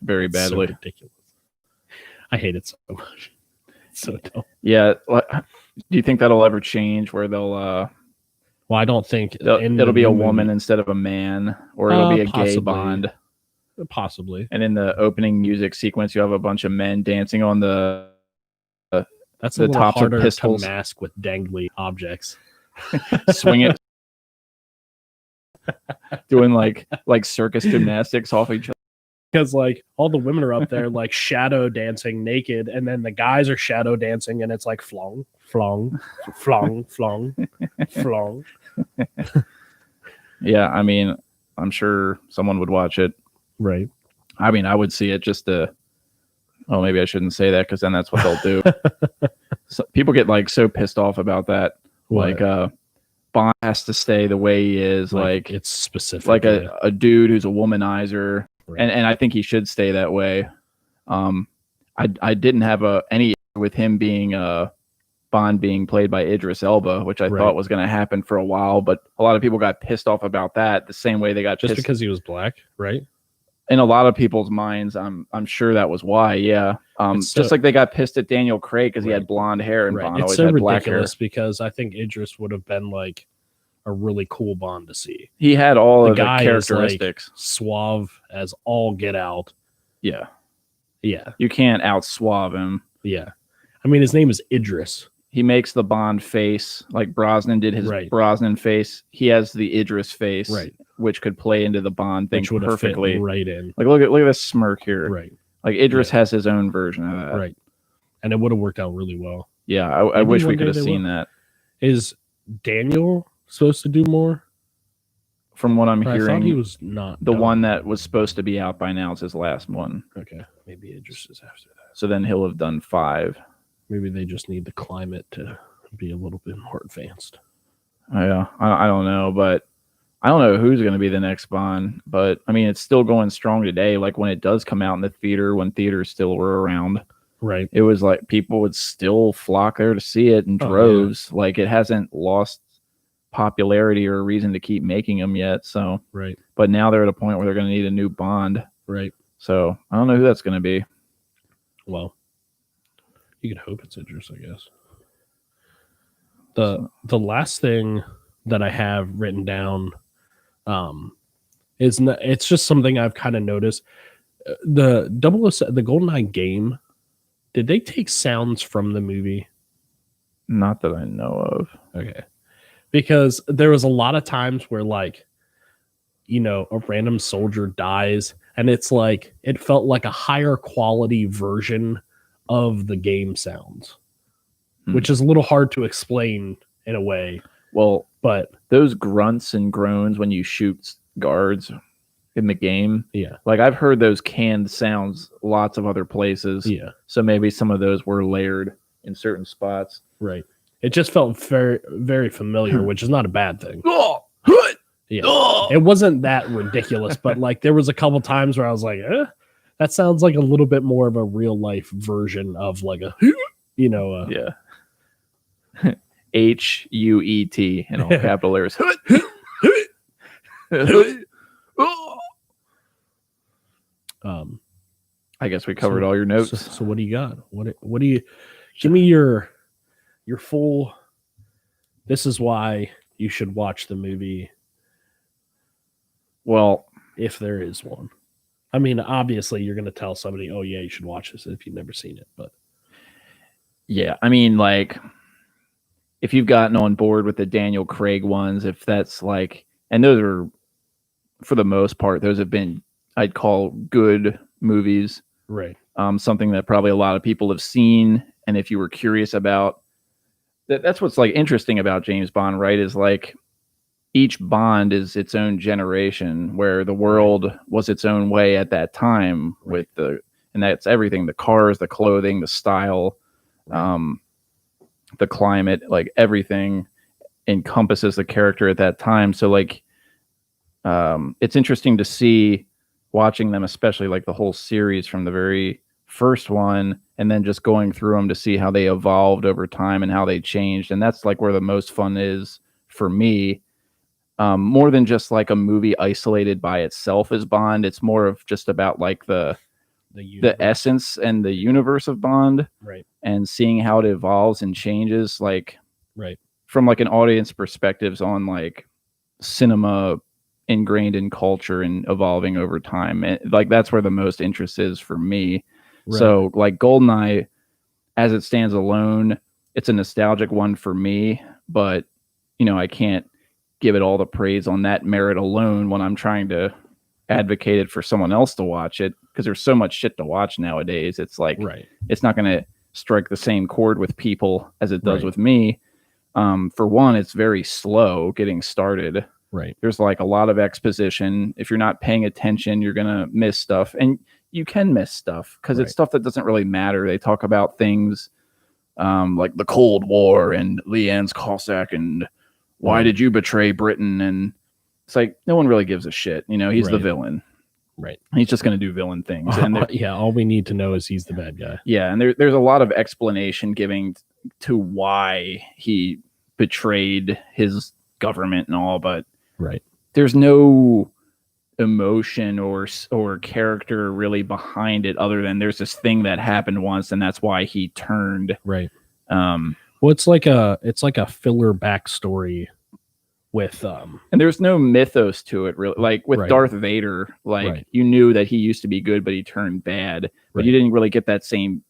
very It's badly. so ridiculous. I hate it so much. It's so dumb. Yeah. Do you think that'll ever change where they'll Well, I don't think it'll be a woman instead of a man, or it'll be a gay possibly. Bond. Possibly. And in the opening music sequence, you have a bunch of men dancing on the That's the a little tops of harder to pistols. mask with dangly objects. Swing it, doing like circus gymnastics off each other. Because like all the women are up there like shadow dancing naked, and then the guys are shadow dancing, and it's like flong, flong, flong, flong, flong. Yeah, I mean, I'm sure someone would watch it. Right. I mean, I would see it just to. Oh, maybe I shouldn't say that because then that's what they'll do. So, people get like so pissed off about that. What? Like, Bond has to stay the way he is. Like it's specific. like a dude who's a womanizer. Right. And I think he should stay that way. I didn't have any with him being Bond being played by Idris Elba, which I thought was going to happen for a while, but a lot of people got pissed off about that the same way they got just pissed because he was black, right? in a lot of people's minds. I'm sure that was why. Yeah. Just like they got pissed at Daniel Craig because he had blonde hair and Bond It's always so had black hair. ridiculous because I think Idris would have been like a really cool Bond to see. He had all The of the guy is, like, characteristics. Suave as all get out. Yeah. Yeah. You can't out suave him. Yeah. I mean, his name is Idris. He makes the Bond face like Brosnan did his Brosnan face. He has the Idris face, which could play into the Bond thing Which would perfectly. have fit right in. Like look at this smirk here. Right. Like Idris has his own version of that. Right. And it would have worked out really well. Yeah, I wish we could have seen that. Is Daniel supposed to do more? From what I'm hearing, I thought he was not the one that was supposed to be out by now is his last one. Okay, maybe Idris is after that. So then he'll have done 5. Maybe they just need the climate to be a little bit more advanced. Yeah, I don't know, but I don't know who's going to be the next Bond. But I mean, it's still going strong today. Like when it does come out in the theater, when theaters still were around. Right. it was like people would still flock there to see it in Oh, yeah. droves. Like it hasn't lost popularity or a reason to keep making them yet. So, Right. but now they're at a point where they're going to need a new Bond. Right. So I don't know who that's going to be. Well, you could hope it's Idris, I guess. The last thing that I have written down is it's just something I've kind of noticed. The the Goldeneye game, did they take sounds from the movie? Not that I know of. Okay. Because there was a lot of times where like, you know, a random soldier dies and it's like it felt like a higher quality version of the game sounds. Which is a little hard to explain in a way. Well, but those grunts and groans when you shoot guards in the game, yeah, like I've heard those canned sounds lots of other places. Yeah. So maybe some of those were layered in certain spots. Right. It just felt very, very familiar, which is not a bad thing. Yeah. It wasn't that ridiculous, but like there was a couple times where I was like, that sounds like a little bit more of a real life version of like a, you know, yeah. HUET in all capital letters. I guess we covered all your notes. So what do you got? What do you give me your full? This is why you should watch the movie. Well, if there is one. I mean, obviously you're going to tell somebody, oh yeah, you should watch this if you've never seen it, but yeah, I mean, like if you've gotten on board with the Daniel Craig ones, if that's like, and those are, for the most part, those have been, I'd call good movies. Right. Something that probably a lot of people have seen. And if you were curious about that's what's like interesting about James Bond, right? Is like each Bond is its own generation where the world was its own way at that time with and that's everything, the cars, the clothing, the style, the climate, like everything encompasses the character at that time. So like, it's interesting to see watching them, especially like the whole series from the very first one and then just going through them to see how they evolved over time and how they changed. And that's like where the most fun is for me. More than just like a movie isolated by itself as Bond. It's more of just about like the essence and the universe of Bond, right? And seeing how it evolves and changes, like right from like an audience perspectives on like cinema ingrained in culture and evolving over time. And like that's where the most interest is for me. Right. So like Goldeneye, as it stands alone, it's a nostalgic one for me, but you know, I can't give it all the praise on that merit alone when I'm trying to advocate it for someone else to watch it, because there's so much shit to watch nowadays. It's like, it's not going to strike the same chord with people as it does with me. For one, it's very slow getting started. Right. There's like a lot of exposition. If you're not paying attention, you're going to miss stuff, and you can miss stuff because it's stuff that doesn't really matter. They talk about things like the Cold War and Leanne's Cossack and why did you betray Britain? And it's like, no one really gives a shit. You know, he's the villain. Right. He's just going to do villain things. And all we need to know is he's the bad guy. Yeah. And there's a lot of explanation giving to why he betrayed his government and all, but there's no emotion or character really behind it other than there's this thing that happened once and that's why he turned. Right. Well, it's like a filler backstory with and there's no mythos to it really. Like with Darth Vader, like you knew that he used to be good, but he turned bad. But you didn't really get that same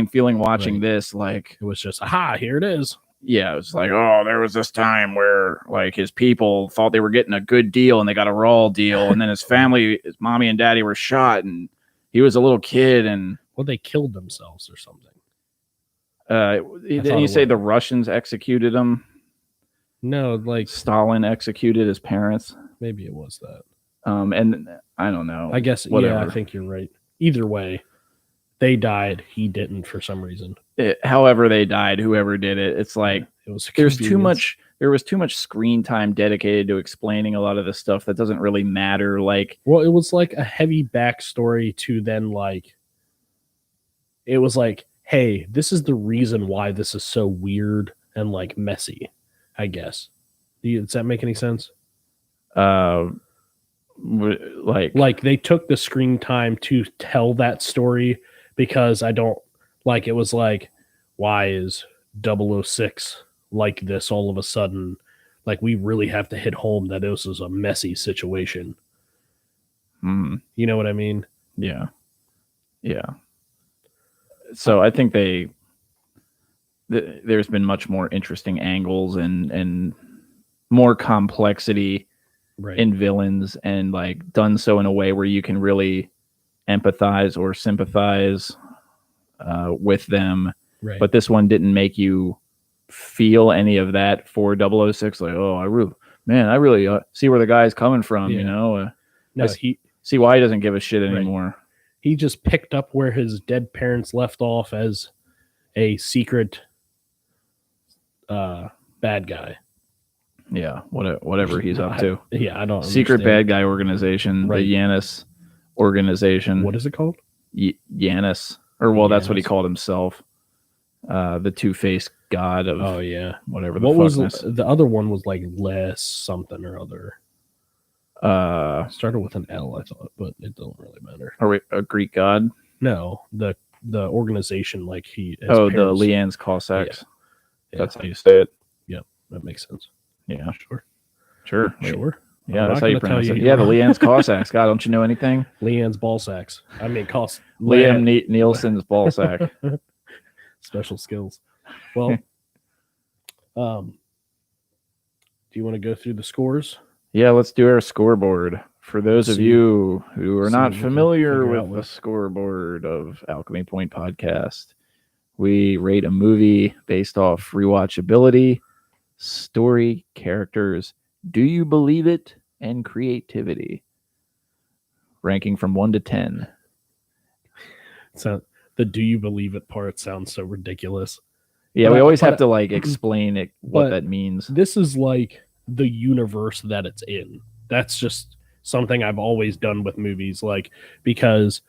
feeling watching this. Like it was just, aha, here it is. Yeah, it was like, oh, there was this time where like his people thought they were getting a good deal and they got a raw deal, and then his family, his mommy and daddy were shot, and he was a little kid, and they killed themselves or something. Didn't you say the Russians executed him? No, like Stalin executed his parents. Maybe it was that. And I don't know. I guess whatever. Yeah, I think you're right. Either way, they died. He didn't for some reason. However they died, whoever did it, it's like it was there was too much screen time dedicated to explaining a lot of the stuff that doesn't really matter. Like, well, it was like a heavy backstory to then like it was like, hey, this is the reason why this is so weird and like messy, I guess. Does that make any sense? Like they took the screen time to tell that story, because I don't like, it was like, why is 006 like this all of a sudden? Like, we really have to hit home that this was a messy situation. You know what I mean? Yeah. So I think there's been much more interesting angles and more complexity in villains, and like done so in a way where you can really empathize or sympathize with them. Right. But this one didn't make you feel any of that for 006. Like, oh, I really see where the guy's coming from. You know, no, see why he doesn't give a shit anymore. He just picked up where his dead parents left off as a secret bad guy. Yeah, whatever he's up to. I don't secret understand. bad guy organization, Right. the Yanis organization. What is it called? Yanis, or well, that's what he Yanis. called himself. The two-faced god of whatever the what fuck was this- the other one was like less something or other. Started with an L, I thought, but it don't really matter. Are we a Greek god? No, the organization, like he. his The parents- Leanne's Cossacks. Yeah. That's how you say it. That makes sense. Yeah, Sure. Yeah, I'm that's not how you gonna tell pronounce you it. you're Yeah, the wrong. Leanne's Cossacks. God, don't you know anything? Leanne's ball sacks. I mean, cost Liam Nielsen's ball sack. special skills. Well, do you want to go through the scores? Yeah, let's do our scoreboard. For those of See- you who are see not what we can familiar figure out with the with. scoreboard of Alchemy Point Podcast, we rate a movie based off rewatchability, story, characters, do you believe it, and creativity. Ranking from 1 to 10. So the "do you believe it" part sounds so ridiculous. Yeah, But we I- always but have to like explain it, what but- that means. This is like the universe that it's in. That's just something I've always done with movies, like, because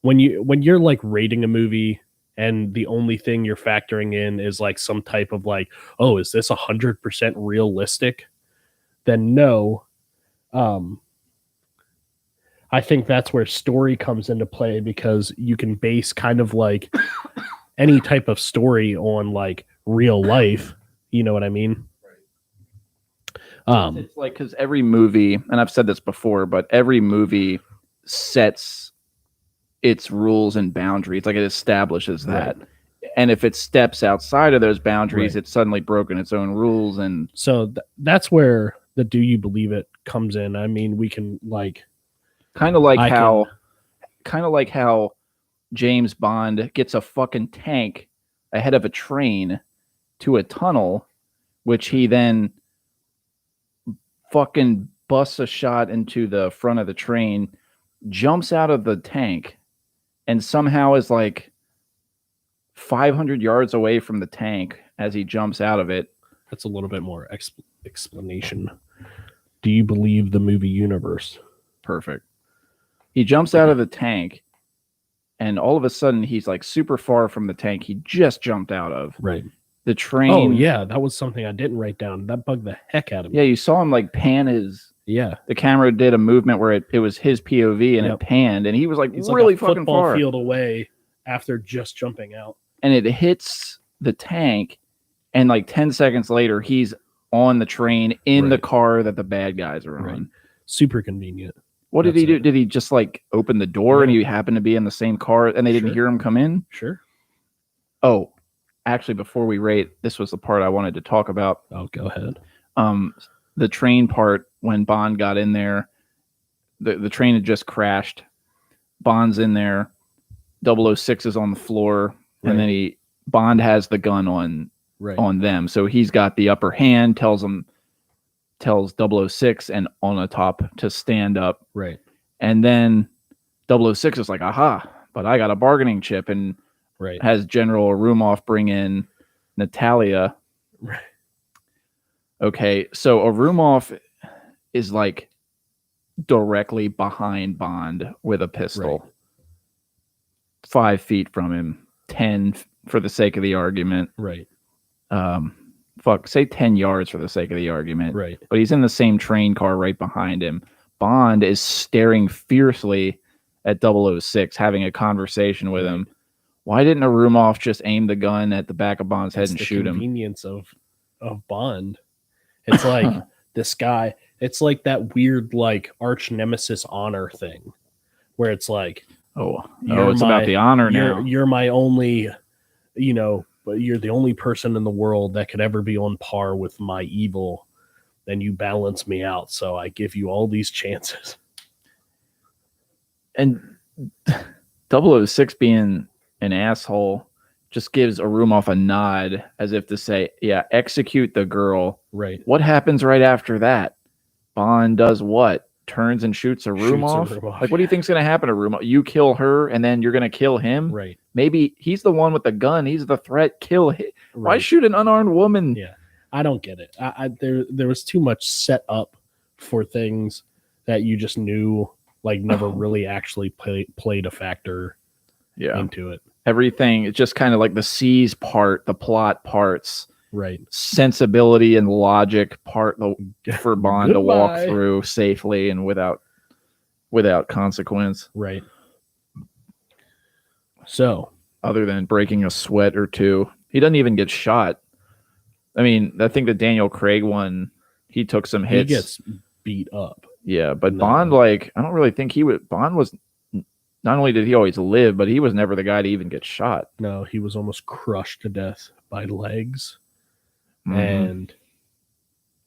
when you're like rating a movie and the only thing you're factoring in is like some type of like, oh, is this 100% realistic? Then no. I think that's where story comes into play, because you can base kind of like any type of story on like real life. You know what I mean? It's like, because every movie, and I've said this before, but every movie sets its rules and boundaries. Like, it establishes that. Right. And if it steps outside of those boundaries, Right. it's suddenly broken its own rules. And So that's where the "do you believe it" comes in. I mean, we can like kind of like I how James Bond gets a fucking tank ahead of a train to a tunnel, which he then fucking busts a shot into the front of the train, jumps out of the tank, and somehow is like 500 yards away from the tank as he jumps out of it. that's a little bit more explanation. Do you believe the movie universe? Perfect. He jumps out of the tank, and all of a sudden he's like super far from the tank he just jumped out of. Right. The train. Oh yeah, that was something I didn't write down. That bugged the heck out of me. Yeah, you saw him like pan his. Yeah. The camera did a movement where it was his POV and Yep. it panned, and he was like He's really like a fucking football far. field away after just jumping out. And it hits the tank, and like 10 seconds later, he's on the train in the Right. car that the bad guys are on. Right. Super convenient. What did That's he do? it. Did he just like open the door and Yeah. he happened to be in the same car and they didn't Sure. hear him come in? Sure. Oh, actually, before we rate, this was the part I wanted to talk about. Oh, go ahead. The train part, when Bond got in there, the train had just crashed. Bond's in there. 006 is on the floor, Right. and then Bond has the gun on Right. them, so he's got the upper hand. Tells 006 and on top to stand up, Right. and then 006 is like, aha, but I got a bargaining chip, and Right. has General Arumoff bring in Natalia. Right. Okay, so Arumoff is like directly behind Bond with a pistol, Right. 5 feet from him. 10 for the sake of the argument. Right. Say 10 yards for the sake of the argument. Right. But he's in the same train car right behind him. Bond is staring fiercely at 006, having a conversation with him. Why didn't Arumov just aim the gun at the back of Bond's head and shoot him? Convenience of Bond. It's like this guy. It's like that weird like arch nemesis honor thing, where it's like, it's about the honor now. You're my only, but you're the only person in the world that could ever be on par with my evil. Then you balance me out, so I give you all these chances. And 006 being an asshole just gives Arumov a nod as if to say, yeah, execute the girl. Right. What happens right after that? Bond does what? Turns and shoots Arumov? Like, what do you think's going to happen to Arumov? You kill her and then you're going to kill him? Right. Maybe he's the one with the gun. He's the threat. Kill him. Right. Why shoot an unarmed woman? Yeah. I don't get it. There was too much set up for things that you just knew, like, never really actually played a factor into it. Everything, it's just kind of like the C's part, the plot parts, right? Sensibility and logic part for Bond to walk through safely and without consequence. Right. So, other than breaking a sweat or two, he doesn't even get shot. I mean, I think the Daniel Craig one, he took some hits. He gets beat up. Yeah, but Bond, like, I don't really think he would. Bond was, not only did he always live, but he was never the guy to even get shot. No, he was almost crushed to death by legs. Mm-hmm. And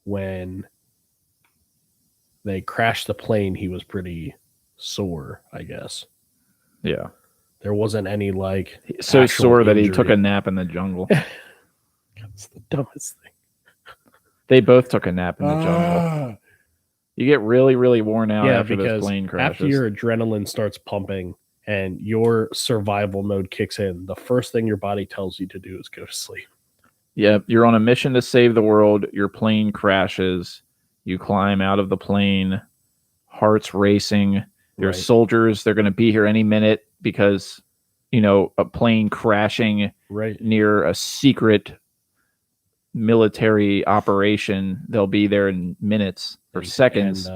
when they crashed the plane, he was pretty sore, I guess. Yeah. There wasn't any, like, so sore that he took a nap in the jungle. That's the dumbest thing. They both took a nap in the jungle. You get really, really worn out after those plane crashes. After your adrenaline starts pumping and your survival mode kicks in, the first thing your body tells you to do is go to sleep. Yeah, you're on a mission to save the world. Your plane crashes. You climb out of the plane. Heart's racing. There's soldiers. They're going to be here any minute because, a plane crashing near a secret military operation. They'll be there in minutes or seconds.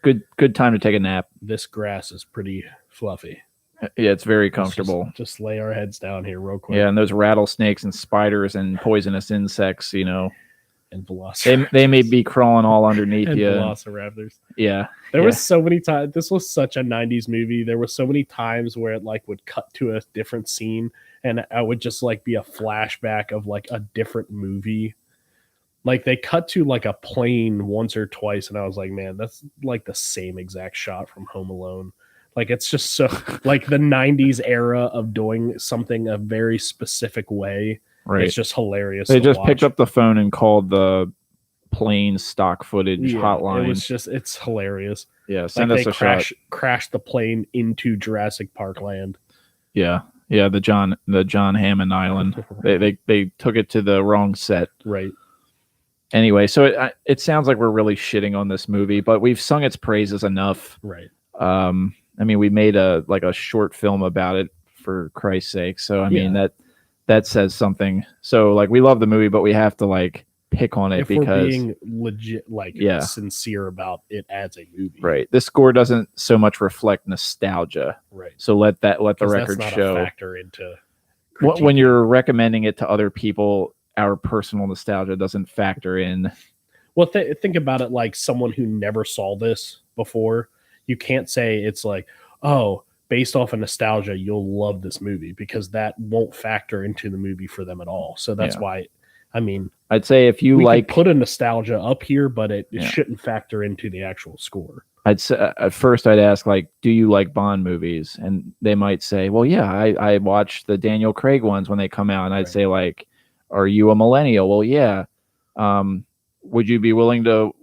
Good time to take a nap. This grass is pretty fluffy. Yeah, it's very comfortable. Just lay our heads down here real quick. Yeah, and those rattlesnakes and spiders and poisonous insects, and velociraptors. They may be crawling all underneath and you. Velociraptors. Yeah. There was so many times. This was such a 90s movie. There were so many times where it like would cut to a different scene and it would just like be a flashback of like a different movie. Like they cut to like a plane once or twice and I was like, man, that's like the same exact shot from Home Alone. Like it's just so like the 90s era of doing something a very specific way. Right. It's just hilarious. They just picked up the phone and called the plane stock footage hotline. It was just, it's hilarious. Yeah, send us a shot. Crashed the plane into Jurassic Park land. Yeah, the John Hammond Island. they took it to the wrong set. Right. Anyway, so it sounds like we're really shitting on this movie, but we've sung its praises enough. Right. I mean, we made a short film about it for Christ's sake. So I mean that says something. So like we love the movie, but we have to like pick on it because we're being legit, sincere about it as a movie. Right. This score doesn't so much reflect nostalgia. Right. So let the record that's not show. A factor into when you're recommending it to other people, our personal nostalgia doesn't factor in. Well, think about it like someone who never saw this before. You can't say it's like, oh, based off of nostalgia, you'll love this movie because that won't factor into the movie for them at all. So that's why, I mean, I'd say if you we could put a nostalgia up here, but it shouldn't factor into the actual score. I'd say at first I'd ask like, do you like Bond movies? And they might say, well, yeah, I watch the Daniel Craig ones when they come out. And I'd say like, are you a millennial? Well, yeah. Would you be willing to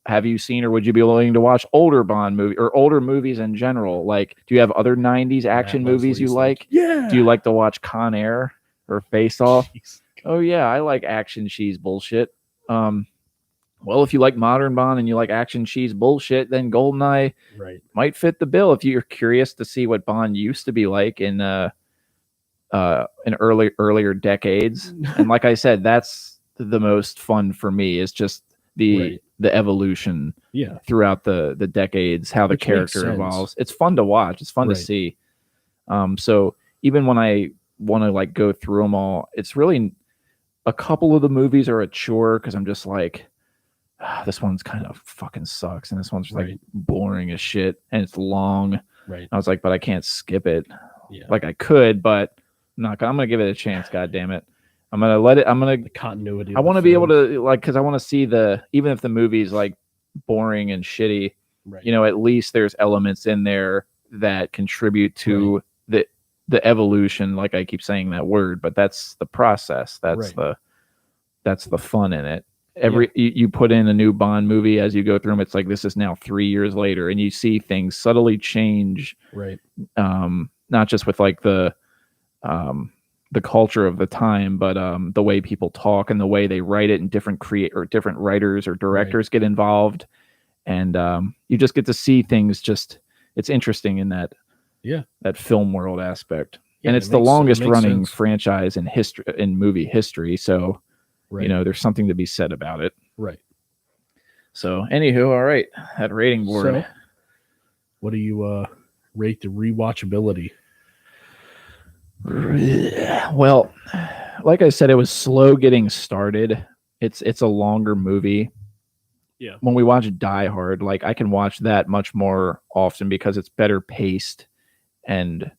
have you seen or would you be willing to watch older Bond movie or older movies in general? Like, do you have other 90s action movies you like? Yeah. Do you like to watch Con Air or Face Off? Oh, yeah, I like action cheese bullshit. Well, if you like modern Bond and you like action cheese bullshit, then Goldeneye might fit the bill. If you're curious to see what Bond used to be like in in earlier decades. And like I said, that's the most fun for me, is just the evolution throughout the decades, how the character evolves. It's fun to watch. It's fun to see. So even when I want to like go through them all, it's really, a couple of the movies are a chore because I'm just like, this one's kind of fucking sucks, and this one's like boring as shit, and it's long. Right. I was like, but I can't skip it. Yeah. Like I could, but I'm gonna give it a chance. God damn it. I'm gonna let it. The continuity. I want to be able to like, because I want to see even if the movie's like boring and shitty, you know, at least there's elements in there that contribute to the evolution. Like I keep saying that word, but that's the process. That's the fun in it. You put in a new Bond movie, as you go through them, it's like, this is now 3 years later, and you see things subtly change. Right. Not just with like the culture of the time, but the way people talk and the way they write it, and different writers or directors get involved, and you just get to see things. It's interesting in that film world aspect, and it's the longest running franchise in history, in movie history. So you know, there's something to be said about it. Right. So anywho, all right, that rating board. So, what do you rate the rewatchability? Well, like I said, it was slow getting started. It's a longer movie. Yeah. When we watch Die Hard, like I can watch that much more often because it's better paced, and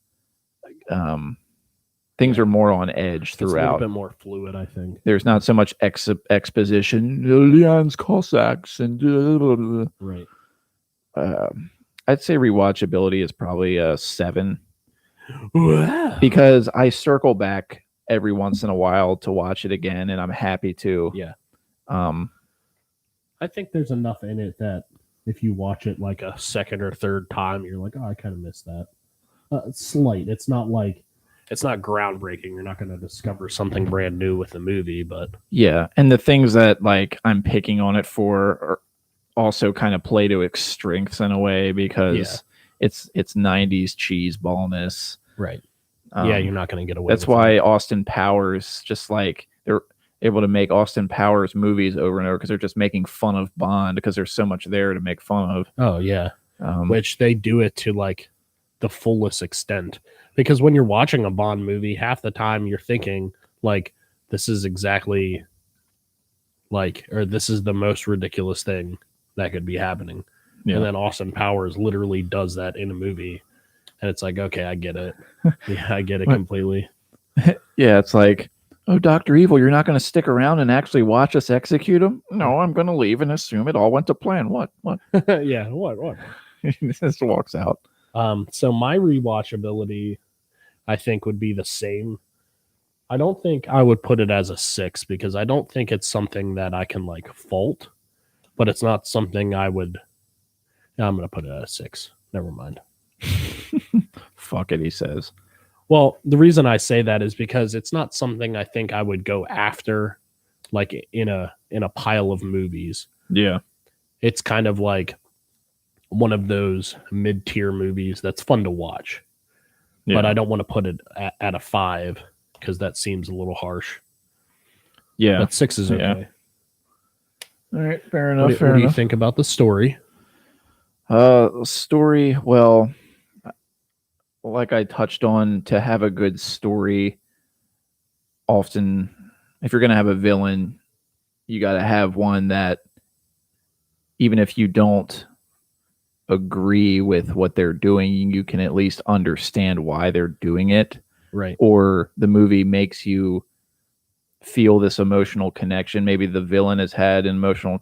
things are more on edge throughout. It's a little bit more fluid, I think. There's not so much exposition. Leon's Cossacks and right. I'd say rewatchability is probably a 7. Wow. Because I circle back every once in a while to watch it again, and I'm happy to. Yeah. I think there's enough in it that if you watch it like a second or third time, you're like, oh, I kind of missed that. It's slight. It's not groundbreaking. You're not going to discover something brand new with the movie, but yeah. And the things that like I'm picking on it for are also kind of play to its strengths in a way, because it's 90s cheese ballness. Right. You're not going to get away. That's why Austin Powers, just like they're able to make Austin Powers movies over and over, because they're just making fun of Bond, because there's so much there to make fun of. Oh yeah. Which they do it to like the fullest extent, because when you're watching a Bond movie, half the time you're thinking like, this is exactly like, or this is the most ridiculous thing that could be happening. Yeah. And then Austin Powers literally does that in a movie, and it's like, okay, I get it. Yeah, I get it completely. Yeah, it's like, oh, Dr. Evil, you're not going to stick around and actually watch us execute him? No, I'm going to leave and assume it all went to plan. What? Yeah, what? He just walks out. So my rewatchability, I think, would be the same. I don't think I would put it as a 6, because I don't think it's something that I can like fault, but it's not something I would. I'm going to put it at a 6. Never mind. Fuck it, he says. Well, the reason I say that is because it's not something I think I would go after, like in a pile of movies. Yeah, it's kind of like one of those mid-tier movies that's fun to watch, but I don't want to put it at a 5, because that seems a little harsh. Yeah, but 6 is okay. Yeah. All right, fair enough. What do you think about the story? Story, well, like I touched on, to have a good story, often, if you're going to have a villain, you got to have one that, even if you don't agree with what they're doing, you can at least understand why they're doing it. Right. Or the movie makes you feel this emotional connection. Maybe the villain has had an emotional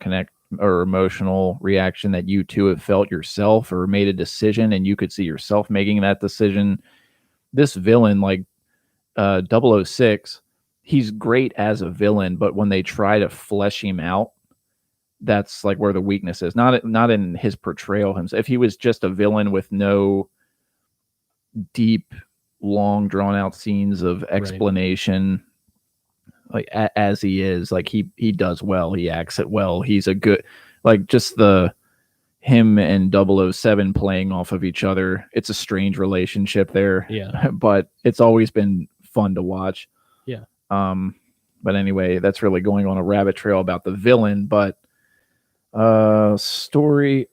emotional reaction that you too have felt yourself, or made a decision and you could see yourself making that decision. This villain, like 006, he's great as a villain, but when they try to flesh him out, that's like where the weakness is. Not in his portrayal himself. If he was just a villain with no deep, long, drawn out scenes of explanation, like as he is, like he does well, he acts it well, he's a good, like just him and 007 playing off of each other. It's a strange relationship there. Yeah. But it's always been fun to watch. Yeah. But anyway, that's really going on a rabbit trail about the villain. But story.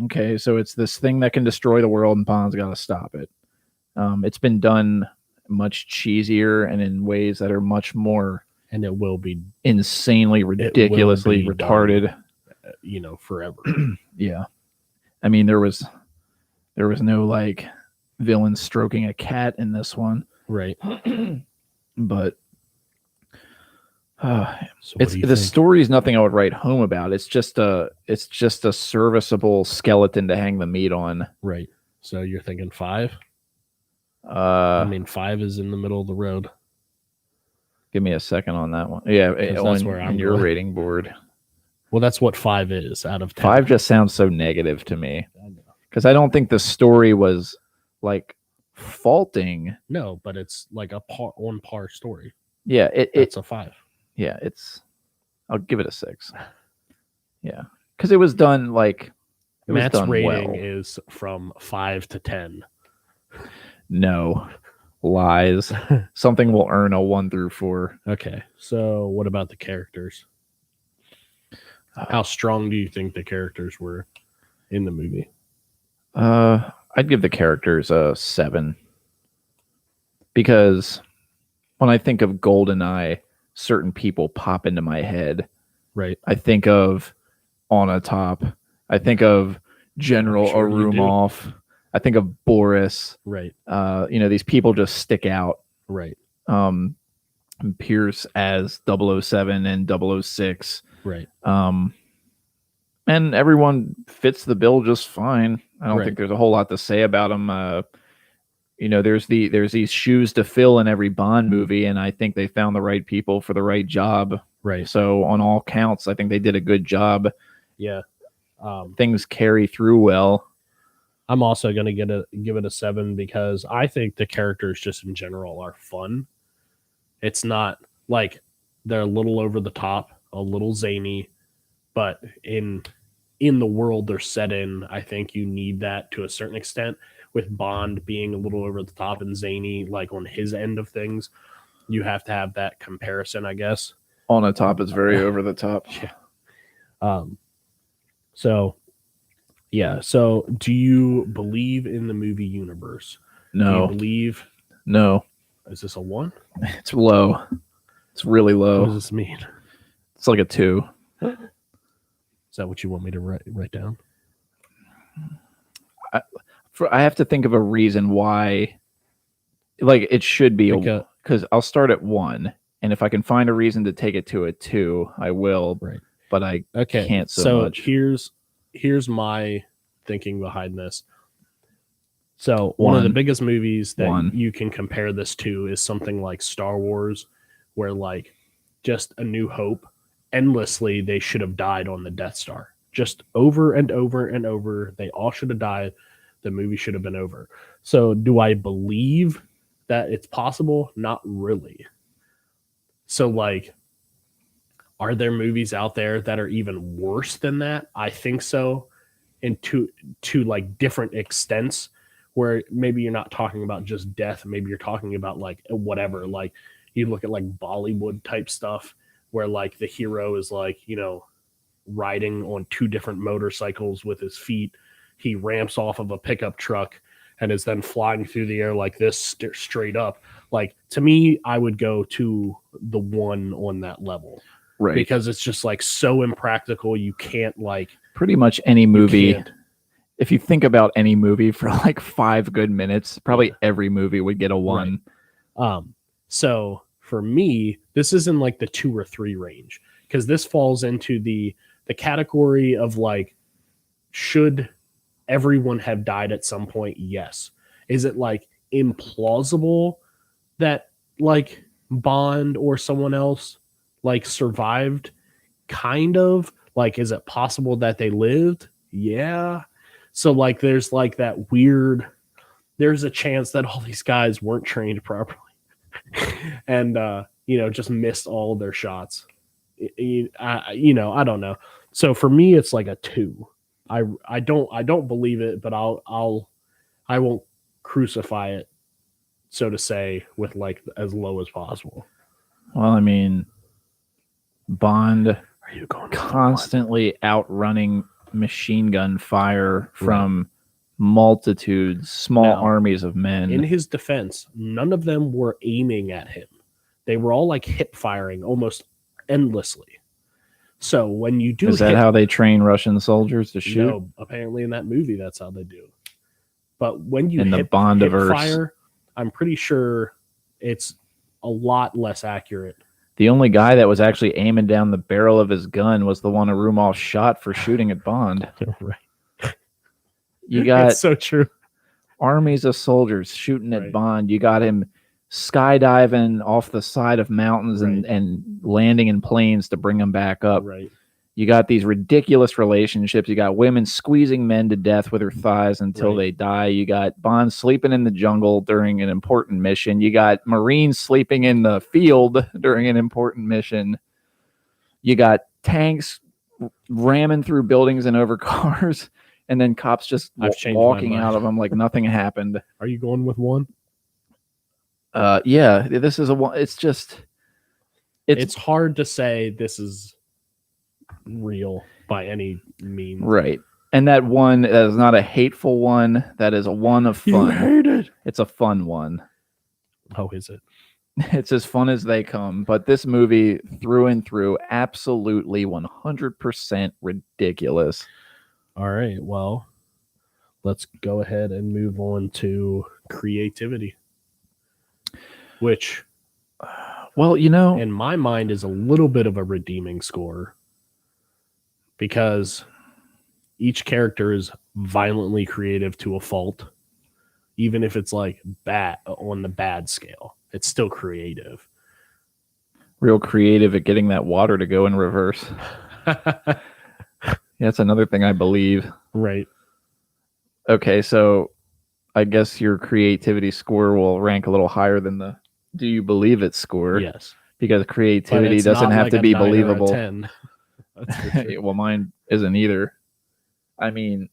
Okay, so it's this thing that can destroy the world, and Bond's got to stop it. It's been done much cheesier and in ways that are much more, and it will be insanely, ridiculously retarded. Forever. Yeah, I mean there was no like villain stroking a cat in this one, right? But So it's the story is nothing I would write home about. It's just a serviceable skeleton to hang the meat on. Right. So you're thinking 5? I I mean, 5 is in the middle of the road. Give me a second on that one. Yeah, that's where I'm on your going. rating board. Well, that's what 5 is out of 10. 5 just sounds so negative to me because I don't think the story was like faulting. No, but it's like a on par story. Yeah, It's a 5. Yeah, I'll give it a 6. Yeah, because it was done like Matt's done rating well. is from 5 to 10. No lies. Something will earn a 1 through 4. Okay, so what about the characters? How strong do you think the characters were in the movie? I'd give the characters a 7 because when I think of Goldeneye, certain people pop into my head. Right. I think of On a Top. I think of General Sure you do. Arumov. I think of Boris. Right. These people just stick out. Right. Pierce as 007 and 006. Right. And everyone fits the bill just fine. I don't Right. think there's a whole lot to say about them. There's these shoes to fill in every Bond movie, and I think they found the right people for the right job. Right. So on all counts, I think they did a good job. Yeah. Things carry through well. I'm also going to give it a 7 because I think the characters just in general are fun. It's not like they're a little over the top, a little zany, but in the world they're set in, I think you need that to a certain extent. With Bond being a little over the top and zany, like on his end of things, you have to have that comparison, I guess. On a Top is very over the top. Yeah. So, yeah. So, do you believe in the movie universe? Do No, you believe? no, Is this a 1? it's low. It's really What low. does this mean? It's like a 2. Is that what you want me to write down? I have to think of a reason why. Like it should be because I'll start at 1, and if I can find a reason to take it to a 2, I will. Right. But I Okay. can't so much. Here's my thinking behind this. So one of the biggest movies that you can compare this to is something like Star Wars, where like just A New Hope, endlessly they should have died on the Death Star. Just over and over and over. They all should have died. The movie should have been over. So do I believe that it's possible? Not really. So like, are there movies out there that are even worse than that? I think so. And to like different extents where maybe you're not talking about just death. Maybe you're talking about like whatever, like you look at like Bollywood type stuff where like the hero is like, riding on 2 different motorcycles with his feet. He ramps off of a pickup truck and is then flying through the air like this straight up. Like to me, I would go to the 1 on that level. Right. Because it's just like so impractical. You can't like Pretty much any movie. can't. If you think about any movie for like 5 good minutes, probably every movie would get a 1. Right. So for me, this is in like the 2 or 3 range because this falls into the category of like, should everyone have died at some point? Yes. Is it like implausible that like Bond or someone else like survived? Kind of. Like, is it possible that they lived? Yeah. So like there's like that weird, there's a chance that all these guys weren't trained properly and just missed all of their shots. I don't know. So for me it's like a 2. I don't believe it, but I won't crucify it so to say, with like as low as possible. Well, I mean, Bond Are you going constantly outrunning machine gun fire from multitudes, small Now, armies of men. In his defense, none of them were aiming at him. They were all like hip firing almost endlessly. So when you do, Is that how they train Russian soldiers to shoot? No, apparently in that movie, that's how they do. But when you In the hip Bondiverse. fire, I'm pretty sure it's a lot less accurate. The only guy that was actually aiming down the barrel of his gun was the one Arumov shot for shooting at Bond. Right. You got It's so true. armies of soldiers shooting at Right. Bond. You got him skydiving off the side of mountains and landing in planes to bring him back up. Right. You got these ridiculous relationships. You got women squeezing men to death with their thighs until they die. You got Bond sleeping in the jungle during an important mission. You got Marines sleeping in the field during an important mission. You got tanks ramming through buildings and over cars, and then cops just I've changed my walking mind. out of them like nothing happened. Are you going with one? Yeah, this is a one. It's just It's hard to say this is real by any means. right. And that one that is not a hateful one. That is a one of fun. hate it. It's a fun one. Oh, is it? It's as fun as they come. But this movie, through and through, absolutely 100% ridiculous. All right. Well, let's go ahead and move on to creativity, which, Well, you know, in my mind, is a little bit of a redeeming score because each character is violently creative to a fault. Even if it's like bad on the bad scale, it's still creative. real creative at getting that water to go in reverse. That's another thing I believe. Right. Okay, so I guess your creativity score will rank a little higher than the do you believe it score? Yes. Because But creativity it's doesn't not have like to a be 9 or a believable. 10. That's for sure. Well, mine isn't either. I mean,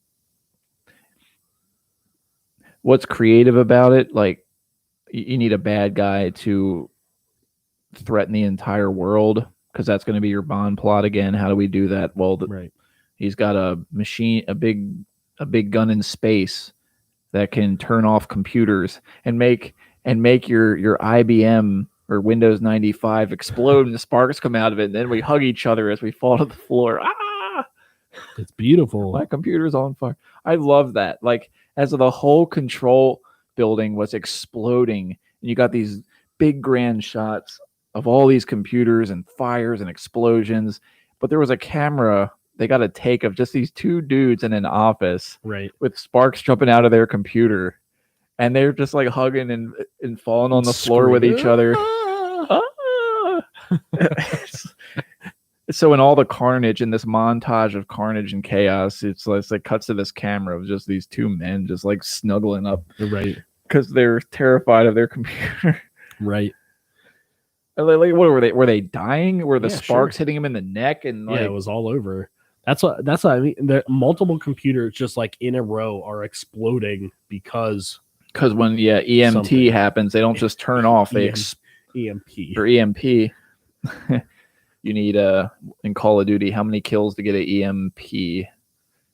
what's creative about it? Like, you need a bad guy to threaten the entire world because that's going to be your Bond plot again. How do we do that? Well, Right. he's got a machine, a big gun in space that can turn off computers and make your IBM or Windows 95 explode and the sparks come out of it, and then we hug each other as we fall to the floor. Ah! It's beautiful. My computer's on fire. I love that. Like, as the whole control building was exploding, and you got these big grand shots of all these computers and fires and explosions, but there was a camera they got a take of just these two dudes in an office Right. with sparks jumping out of their computer, and they're just like hugging and falling on the floor with each other. Ah! So in all the carnage, in this montage of carnage and chaos, it's like cuts to this camera of just these two men just like snuggling up Right. because they're terrified of their computer. Right. Like, what were they? Were they dying? Were the Yeah, sparks sure. hitting them in the neck? And like, Yeah, it was all over. That's what I mean. The multiple computers just like in a row are exploding because because when EMT Something. happens, they don't just turn off. They EMP. for EMP. You need in Call of Duty, how many kills to get an EMP?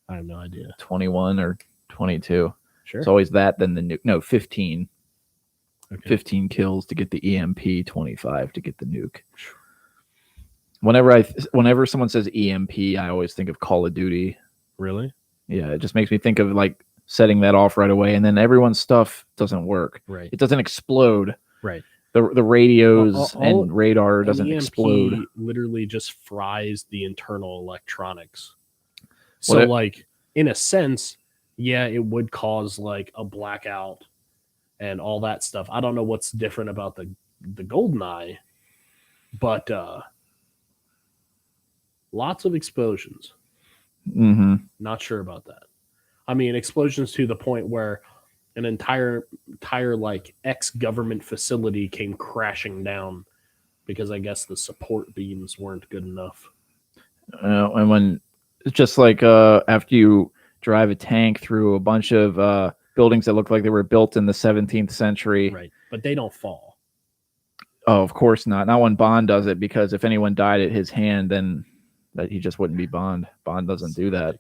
I have no idea. 21 or 22. Sure. It's always that, then the nuke. No, 15. Okay. 15 kills to get the EMP, 25 to get the nuke. Whenever someone says EMP, I always think of Call of Duty. Really? Yeah, it just makes me think of like setting that off right away, and then everyone's stuff doesn't work. Right. It doesn't explode. Right. The radios All- and radar An doesn't EMP explode. literally just fries the internal electronics. So, What it- like, in a sense, yeah, it would cause like a blackout and all that stuff. I don't know what's different about the Goldeneye, but lots of explosions. Mm-hmm. Not sure about that. I mean, explosions to the point where an entire like ex-government facility came crashing down because I guess the support beams weren't good enough. And when it's just like after you drive a tank through a bunch of buildings that look like they were built in the 17th century, Right. but they don't fall. Oh, of course not. Not when Bond does it, because if anyone died at his hand, then that he just wouldn't be Bond. Bond doesn't do that.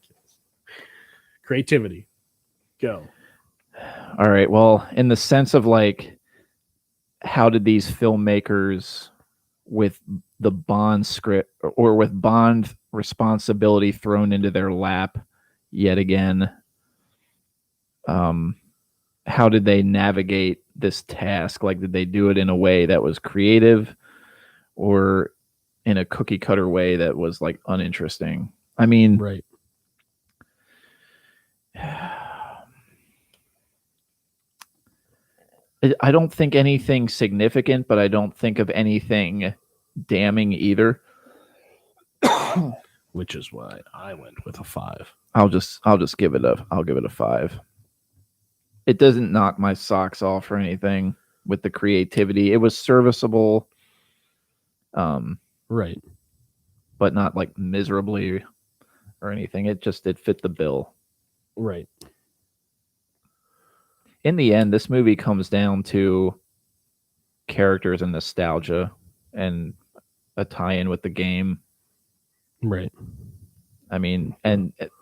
Creativity. Go. All right. Well, in the sense of like, how did these filmmakers with the Bond script or with Bond responsibility thrown into their lap yet again, how did they navigate this task? Like, did they do it in a way that was creative or in a cookie cutter way that was like uninteresting? I mean, Right. I don't think anything significant, but I don't think of anything damning either. Which is why I went with a 5. I'll just give it a 5. It doesn't knock my socks off or anything with the creativity. It was serviceable, Right. but not like miserably or anything. It fit the bill. Right. In the end, this movie comes down to characters and nostalgia and a tie-in with the game. Right. I mean, and it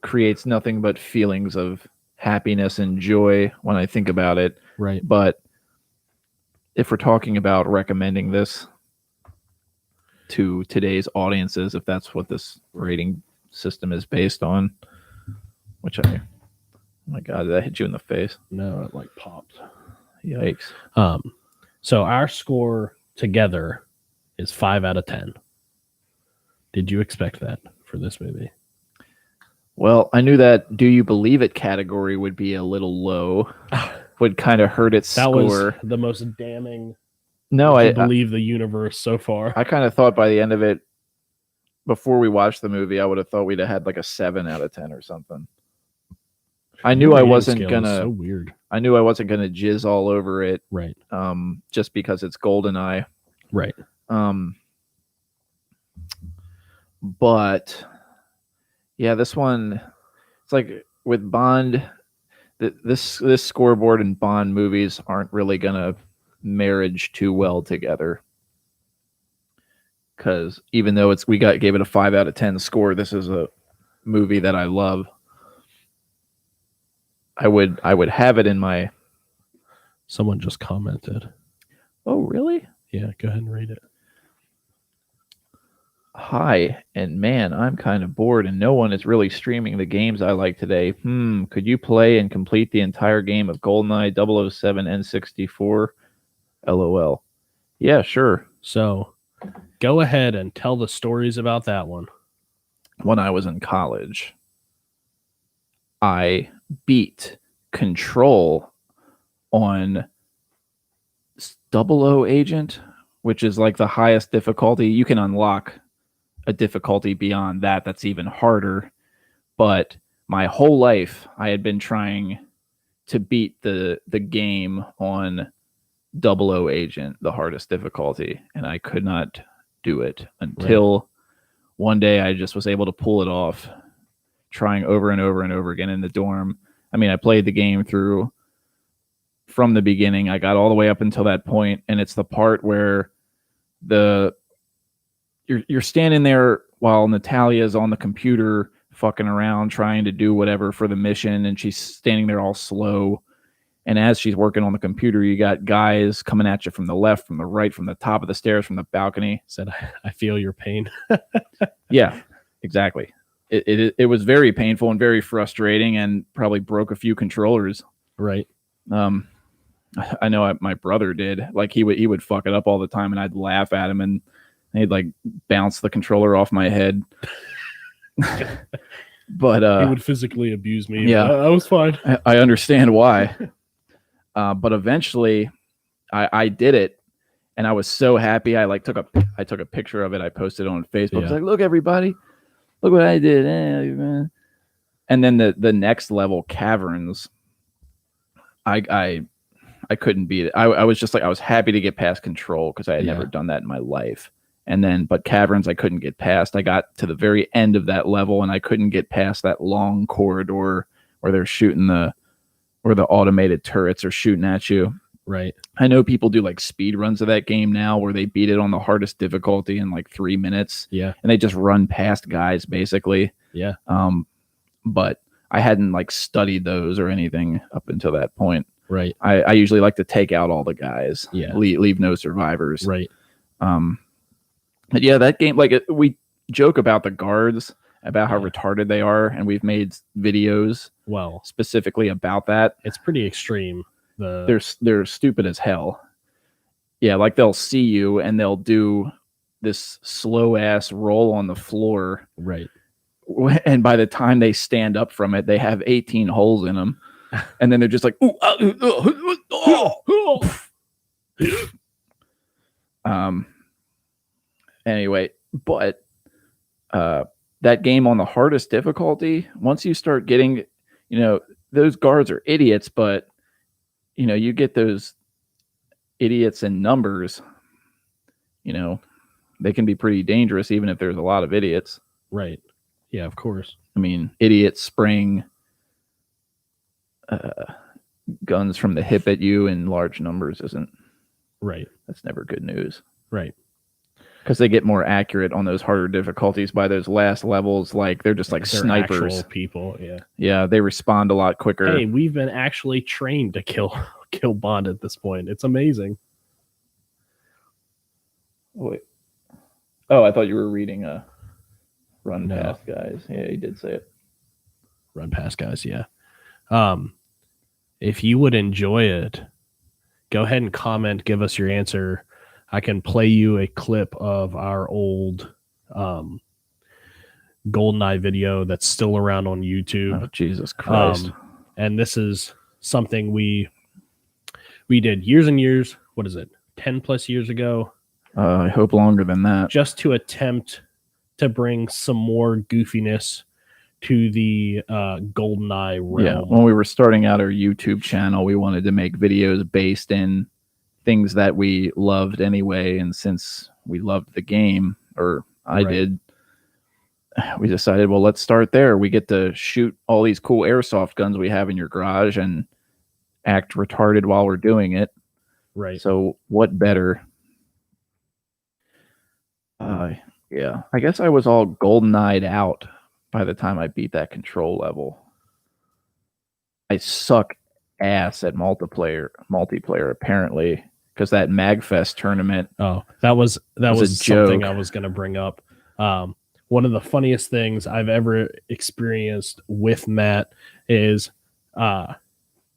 creates nothing but feelings of happiness and joy when I think about it. Right. But if we're talking about recommending this to today's audiences, if that's what this rating system is based on, which oh my God, did that hit you in the face? No, it like popped. Yikes. So our score together is 5 out of 10. Did you expect that for this movie? Well, I knew that Do You Believe It category would be a little low, would kind of hurt its That score. was the most damning. No, I believe the universe so far. I kind of thought by the end of it, before we watched the movie, I would have thought we'd have had like a 7 out of 10 or something. I knew I wasn't gonna. So weird. I knew I wasn't gonna jizz all over it. Right. Just because it's Goldeneye. Right. But yeah, this one, it's like with Bond, this scoreboard and Bond movies aren't really gonna marriage too well together. Because even though gave it a 5 out of 10 score, this is a movie that I love. I would have it in my. Someone just commented. Oh, really? Yeah, go ahead and read it. Hi, and man, I'm kind of bored and no one is really streaming the games I like today. Could you play and complete the entire game of GoldenEye 007 N64? LOL. Yeah, sure. So go ahead and tell the stories about that one. When I was in college, I beat Control on 00 Agent, which is like the highest difficulty. You can unlock a difficulty beyond that that's even harder. But my whole life, I had been trying to beat the game on 00 Agent, the hardest difficulty, and I could not do it until one day I just was able to pull it off, trying over and over and over again in the dorm. I mean, I played the game through from the beginning. I got all the way up until that point, and it's the part where you're standing there while Natalia's on the computer fucking around trying to do whatever for the mission, and she's standing there all slow. And as she's working on the computer, you got guys coming at you from the left, from the right, from the top of the stairs, from the balcony. Said, I feel your pain. Yeah, exactly. It was very painful and very frustrating, and probably broke a few controllers. Right. I know my brother did. Like he would fuck it up all the time, and I'd laugh at him, and he'd like bounce the controller off my head. But he would physically abuse me. Yeah, I was fine. I understand why. But eventually, I did it, and I was so happy. I took a picture of it. I posted it on Facebook. Yeah. I was like, "Look, everybody, look what I did!" And then the next level, Caverns, I couldn't beat it. I was just like, I was happy to get past Control because I had never done that in my life. But Caverns, I couldn't get past. I got to the very end of that level, and I couldn't get past that long corridor where they're shooting where the automated turrets are shooting at you. Right. I know people do like speed runs of that game now where they beat it on the hardest difficulty in like 3 minutes. Yeah. And they just run past guys basically. Yeah. But I hadn't like studied those or anything up until that point. Right. I usually like to take out all the guys. Yeah. Leave no survivors. Right. But yeah, that game, like we joke about the guards, about how retarded they are, and we've made videos Well, specifically about that. it's pretty extreme. The They're stupid as hell. Yeah, like they'll see you and they'll do this slow ass roll on the floor, right. and by the time they stand up from it, they have 18 holes in them, and then they're just like, ooh, anyway, but that game on the hardest difficulty, once you start getting, those guards are idiots, but you get those idiots in numbers, they can be pretty dangerous even if there's a lot of idiots. Right. Yeah, of course. I mean, idiots spraying guns from the hip at you in large numbers that's never good news. Right. Because they get more accurate on those harder difficulties by those last levels. Like they're just like They're snipers. actual people. Yeah. Yeah, they respond a lot quicker. Hey, we've been actually trained to kill Bond at this point. It's amazing. Wait. Oh, I thought you were reading Run No. Past Guys. Yeah, you did say it. Run past guys, yeah. If you would enjoy it, go ahead and comment, give us your answer. I can play you a clip of our old GoldenEye video that's still around on YouTube. Oh, Jesus Christ. And this is something we did years and years. What is it? 10 plus years ago. I hope longer than that. Just to attempt to bring some more goofiness to the GoldenEye realm. Yeah, when we were starting out our YouTube channel, we wanted to make videos based in things that we loved anyway. And since we loved the game, or I Right. did, we decided, well, let's start there. We get to shoot all these cool airsoft guns we have in your garage and act retarded while we're doing it. Right. So what better? Yeah, I guess I was all GoldenEyed out by the time I beat that control level. I suck ass at multiplayer apparently, because that MagFest tournament. Oh, that was a something joke. I was going to bring up. One of the funniest things I've ever experienced with Matt is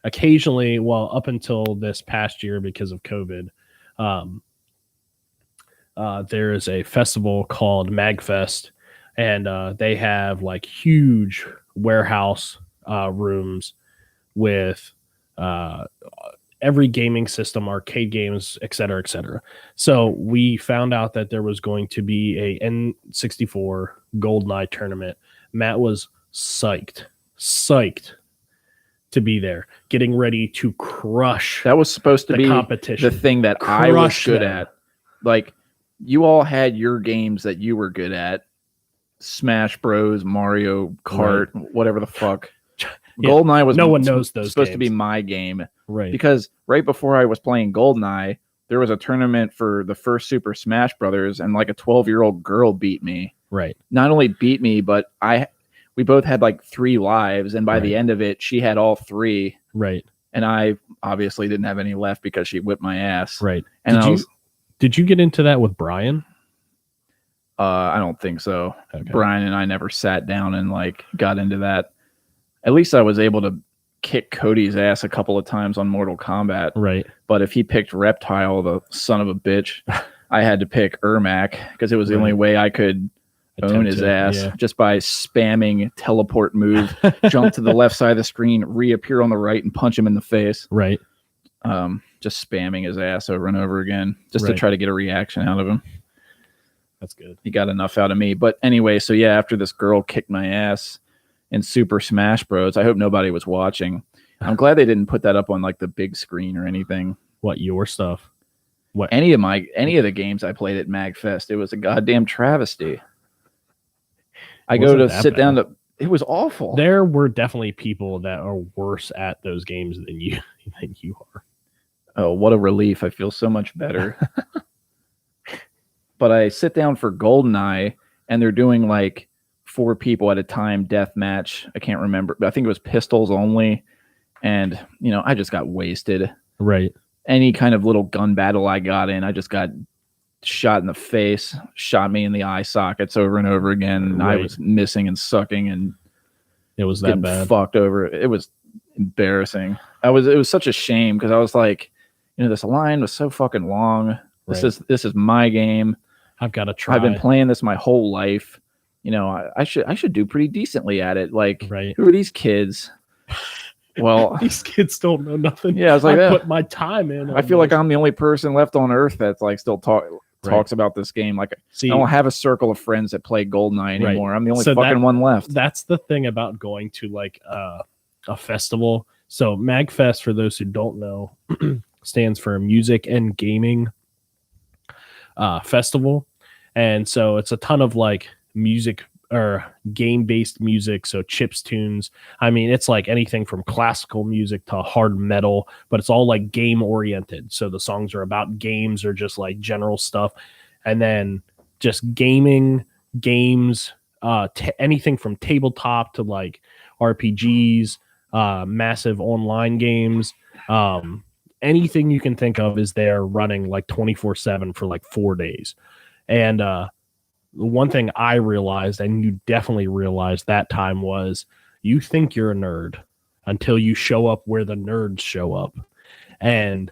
occasionally, well, up until this past year because of COVID, there is a festival called MagFest, and they have like huge warehouse rooms with every gaming system, arcade games, et cetera, et cetera. So we found out that there was going to be a N64 GoldenEye tournament. Matt was psyched to be there, getting ready to crush That was supposed to the be competition. the thing that I was Crush good them. at. Like, you all had your games that you were good at. Smash Bros, Mario Kart, whatever the fuck. Yeah, GoldenEye was no one knows those supposed to be games. my game. Right. Because right before I was playing GoldenEye, there was a tournament for the first Super Smash Brothers, and like a 12-year-old girl beat me. Right. Not only beat me, but we both had like 3 lives, and by the end of it, she had all 3, Right. and I obviously didn't have any left because she whipped my ass. Right. And Did you get into that with Brian? I don't think so. Okay. Brian and I never sat down and like got into that. At least I was able to kick Cody's ass a couple of times on Mortal Kombat. Right. But if he picked Reptile, the son of a bitch, I had to pick Ermac because it was the only way I could own his ass, Yeah. just by spamming teleport move, jump to the left side of the screen, reappear on the right, and punch him in the face. Right. Just spamming his ass over and over again, just to Right. try to get a reaction out of him. That's good. He got enough out of me. But anyway, so yeah, after this girl kicked my ass in Super Smash Bros, I hope nobody was watching. I'm glad they didn't put that up on like the big screen or anything. What, your stuff? What? Any of the games I played at MagFest, it was a goddamn travesty. I go Wasn't to that sit down bad. to, it was awful. There were definitely people that are worse at those games than you are. Oh, what a relief. I feel so much better. But I sit down for Goldeneye, and they're doing like 4 people at a time death match. I can't remember, but I think it was pistols only. And, you know, I just got wasted. Right. Any kind of little gun battle I got in, I just got shot in the face, shot me in the eye sockets over and over again. And I Right. was missing and sucking and It was that getting bad. fucked over. It was embarrassing. It was such a shame because I was like, you know, this line was so fucking long. Right. This is my game. I've got to try. I've been playing this my whole life. You know, I should do pretty decently at it. Like, Right. who are these kids? Well, These kids don't know nothing. yeah, I was like, I yeah. put my time in. I feel like I'm the only person left on Earth that's like still talks about this game. Like, See, I don't have a circle of friends that play Goldeneye Right. anymore. I'm the only So fucking one left. that's the thing about going to like a festival. So MagFest, for those who don't know, stands for Music and Gaming Festival. And so it's a ton of like music or game-based music, so chips tunes. I mean, it's like anything from classical music to hard metal, but it's all like game oriented. So the songs are about games or just like general stuff. And then just gaming, games, anything from tabletop to like RPGs, massive online games, anything you can think of is there running like 24/7 for like 4 days. And the one thing I realized, and you definitely realized that time, was you think you're a nerd until you show up where the nerds show up. And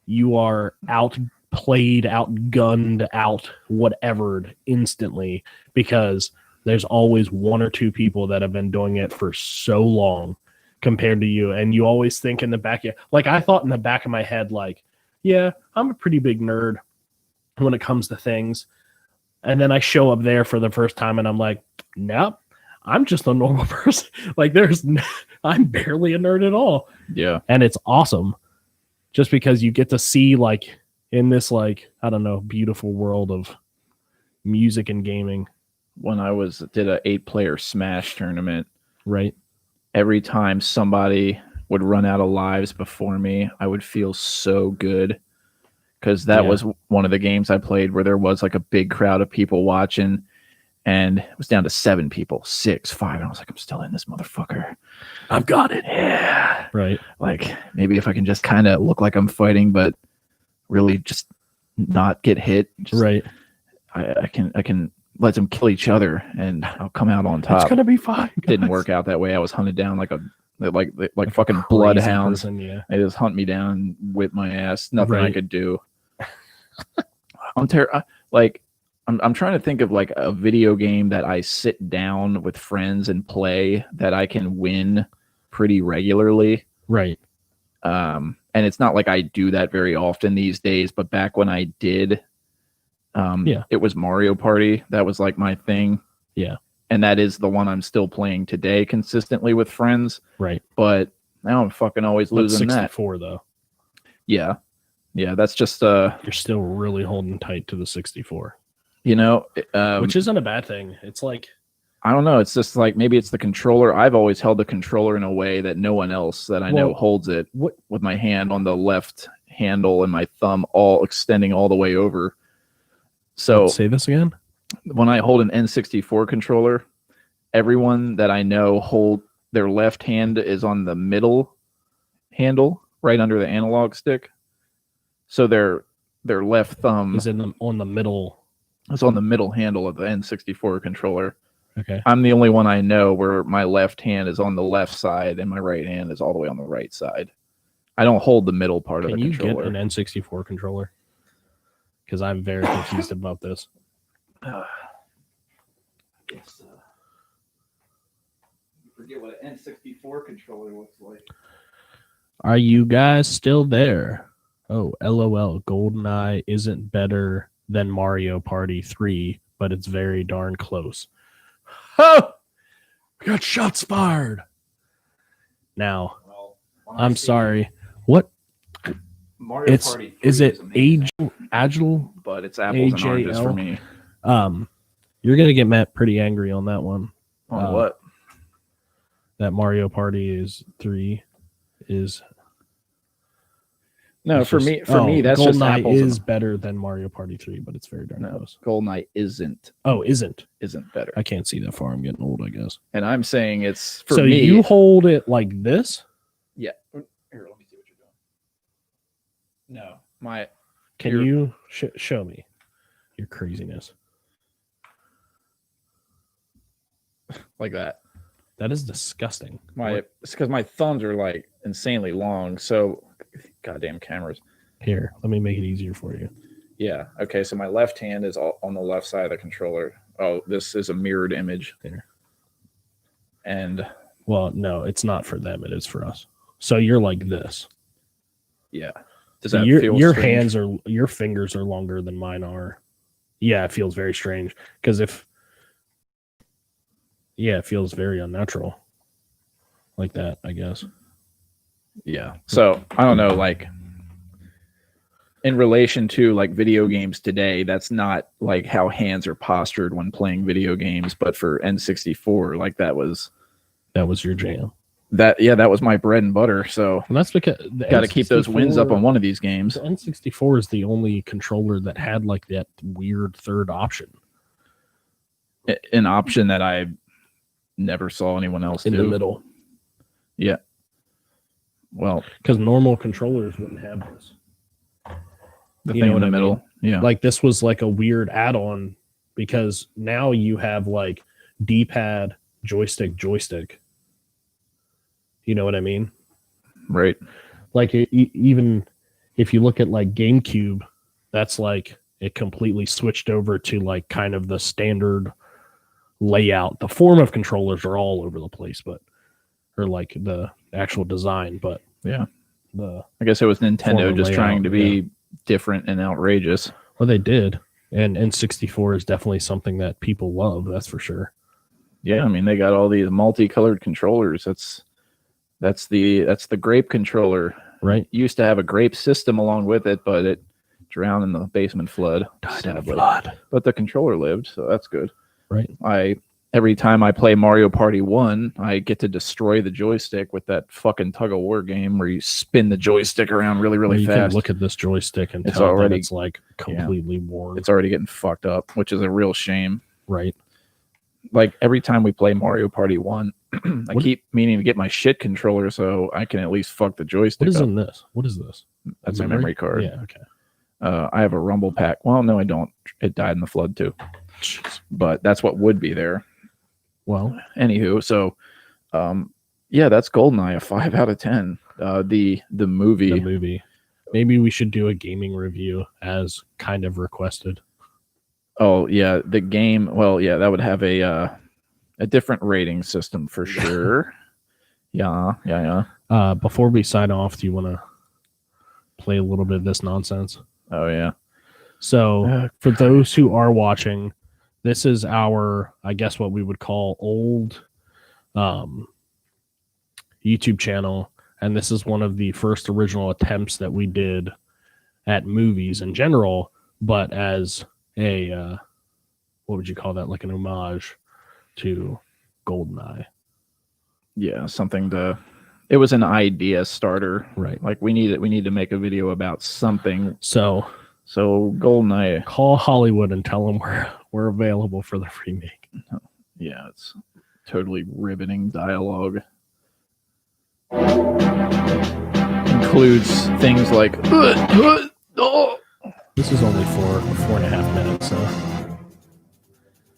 you are outplayed, outgunned, out whatevered instantly, because there's always 1 or 2 people that have been doing it for so long compared to you. And you always think in the back of, like, I thought in the back of my head, like, yeah, I'm a pretty big nerd when it comes to things. And then I show up there for the first time and I'm like, nope, I'm just a normal person. Like, I'm barely a nerd at all. Yeah. And it's awesome just because you get to see, like, in this, like, I don't know, beautiful world of music and gaming. When I did a 8-player Smash tournament, Right. every time somebody would run out of lives before me, I would feel so good. Because that was one of the games I played where there was like a big crowd of people watching, and it was down to 7 people, 6, 5. And I was like, I'm still in this motherfucker. I've got it. Yeah. Right. Like, maybe if I can just kind of look like I'm fighting, but really just not get hit. Just, Right. I can let them kill each other and I'll come out on top. It's going to be fine. Didn't work out that way. I was hunted down like fucking bloodhounds. Yeah. They just hunt me down and whip my ass. Nothing I Right. could do. I'm trying to think of like a video game that I sit down with friends and play that I can win pretty regularly. Right. And it's not like I do that very often these days, but back when I did, it was Mario Party. That was like my thing. Yeah. And that is the one I'm still playing today consistently with friends. Right. But now I'm fucking always losing that. 64 though. Yeah. Yeah, that's just You're still really holding tight to the 64. Which Which isn't a bad thing. It's like, I don't know. It's just like maybe it's the controller. I've always held the controller in a way that no one else that I know holds it. With my hand on the left handle and my thumb all extending all the way over. So say this again. When I hold an N64 controller, everyone that I know hold their left hand is on the middle handle, right under the analog stick. So their left thumb is on the middle. It's on the middle handle of the N64 controller. Okay. I'm the only one I know where my left hand is on the left side and my right hand is all the way on the right side. I don't hold the middle part of the controller. Can you get an N64 controller? Because I'm very confused about this. Forget what an N64 controller looks like. Are you guys still there? Oh, LOL. Goldeneye isn't better than Mario Party 3, but it's very darn close. Oh! We got shots fired. Now, I'm sorry. What? Mario Party 3 is it amazing. Agile? But it's apples and oranges for me. You're gonna get Matt pretty angry on that one. On what? That Mario Party 3 is No, It's for just- me, that's just Goldeneye apples. is better than Mario Party 3, but it's very darn No, close. Goldeneye isn't Oh, isn't? better. I can't see that far. I'm getting old, I guess. And I'm saying it's for So me. you hold it like this? Yeah. Here, let me see what you're doing. No, my Can You're- you show me your craziness? like that. That is disgusting. It's because my thumbs are like insanely long. So, goddamn cameras. Here, let me make it easier for you. Yeah. Okay. So my left hand is on the left side of the controller. Oh, this is a mirrored image There. And Well, no, it's not for them. It is for us. So you're like this. yeah, does So that your feel your strange? your fingers are longer than mine are. Yeah, it feels very strange because it feels very unnatural. Like that, I guess. Yeah. So I don't know, like in relation to like video games today, that's not like how hands are postured when playing video games. But for N64, like that was your jam. that. Yeah, that was my bread and butter. So And that's because got to keep those wins up on one of these games. The N64 is the only controller that had like that weird third option An option that I never saw anyone else in do. the middle. Yeah. Well, Because normal controllers wouldn't have this. the You thing know in what the I middle. mean? Yeah. Like this was like a weird add-on because now you have like D-pad, joystick. You know what I mean? Right. Like even if you look at like GameCube, that's like it completely switched over to like kind of the standard layout. The form of controllers are all over the place, or like the actual design, but Yeah. the I guess it was Nintendo Form of just trying layout, to be different and outrageous. well they did. And N64 is definitely something that people love, that's for sure. Yeah, I mean they got all these multicolored controllers. That's the grape controller. Right? Used to have a grape system along with it, but it drowned in the basement flood. sadly. But the controller lived, so that's good. Right. Every time I play Mario Party 1, I get to destroy the joystick with that fucking tug of war game where you spin the joystick around really, Well, really you fast. can look at this joystick and It's tell already- that it's like completely worn. It's already getting fucked up, which is a real shame. Right. Like every time we play Mario Party 1, I What- keep meaning to get my shit controller so I can at least fuck the joystick What is up. in this? What is this? That's a memory card. Yeah, okay. I have a rumble pack. Well, no, I don't. It died in the flood too. But that's what would be there. Well, Anywho, so yeah, that's Goldeneye, a 5 out of 10. The movie. the movie. Maybe we should do a gaming review as kind of requested. Oh yeah, the game. Well, yeah, that would have a different rating system for sure. Yeah. Before we sign off, do you want to play a little bit of this nonsense? Oh yeah. So, for those who are watching, this is our, I guess, what we would call old YouTube channel. And this is one of the first original attempts that we did at movies in general, but as a, what would you call that? Like an homage to Goldeneye. Yeah, something to. It was an idea starter. Right. Like we need to make a video about something. So So Goldeneye. call Hollywood and tell them we're available for the remake. Yeah, it's totally riveting dialogue. Includes things like oh. This is only 4.5 minutes. So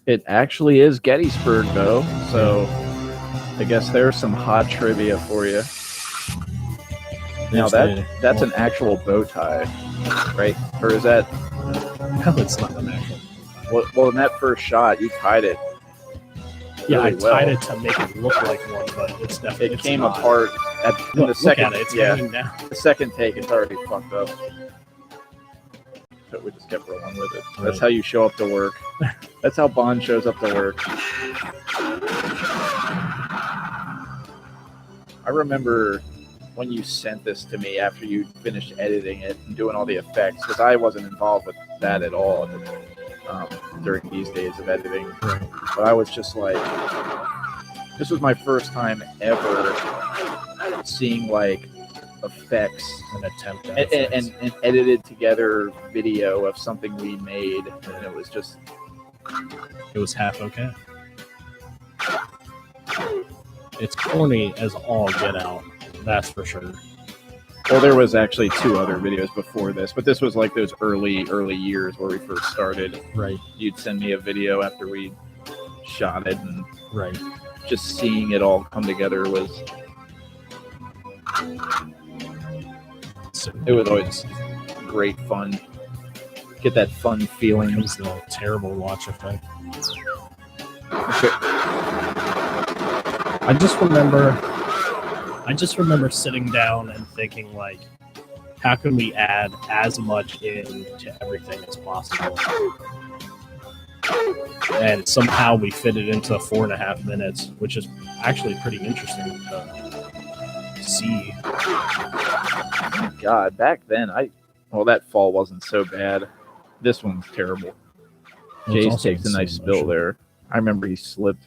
It actually is Gettysburg though, so I guess there's some hot trivia for you. Now that's an actual bow tie, right? Or is that? no, it's not an actual. Well, in that first shot, you tied it. Yeah, I really well. tied it to make it look like one, but it's definitely It came apart in the Look second. at it. It's Yeah, hanging down. the second take, it's already fucked up. But we just kept rolling with it. That's Right. how you show up to work. That's how Bond shows up to work. I remember when you sent this to me after you finished editing it and doing all the effects, because I wasn't involved with that at all during these days of editing. Right. But I was just like, this was my first time ever seeing like effects An attempt at and, effects. and edited together video of something we made, and it was just It was half okay. It's corny as all get out. That's for sure. well, there was actually 2 other videos before this, but this was like those early years where we first started. Right. You'd send me a video after we shot it, and Right. just seeing it all come together was So it was always great fun. Get that fun feeling. It was the terrible watch effect. I just remember sitting down and thinking, like, how can we add as much in to everything as possible? And somehow we fit it into 4.5 minutes, which is actually pretty interesting to see. God, back then, that fall wasn't so bad. This one's terrible. It's Jace also takes a in nice slow spill motion. there. I remember he slipped.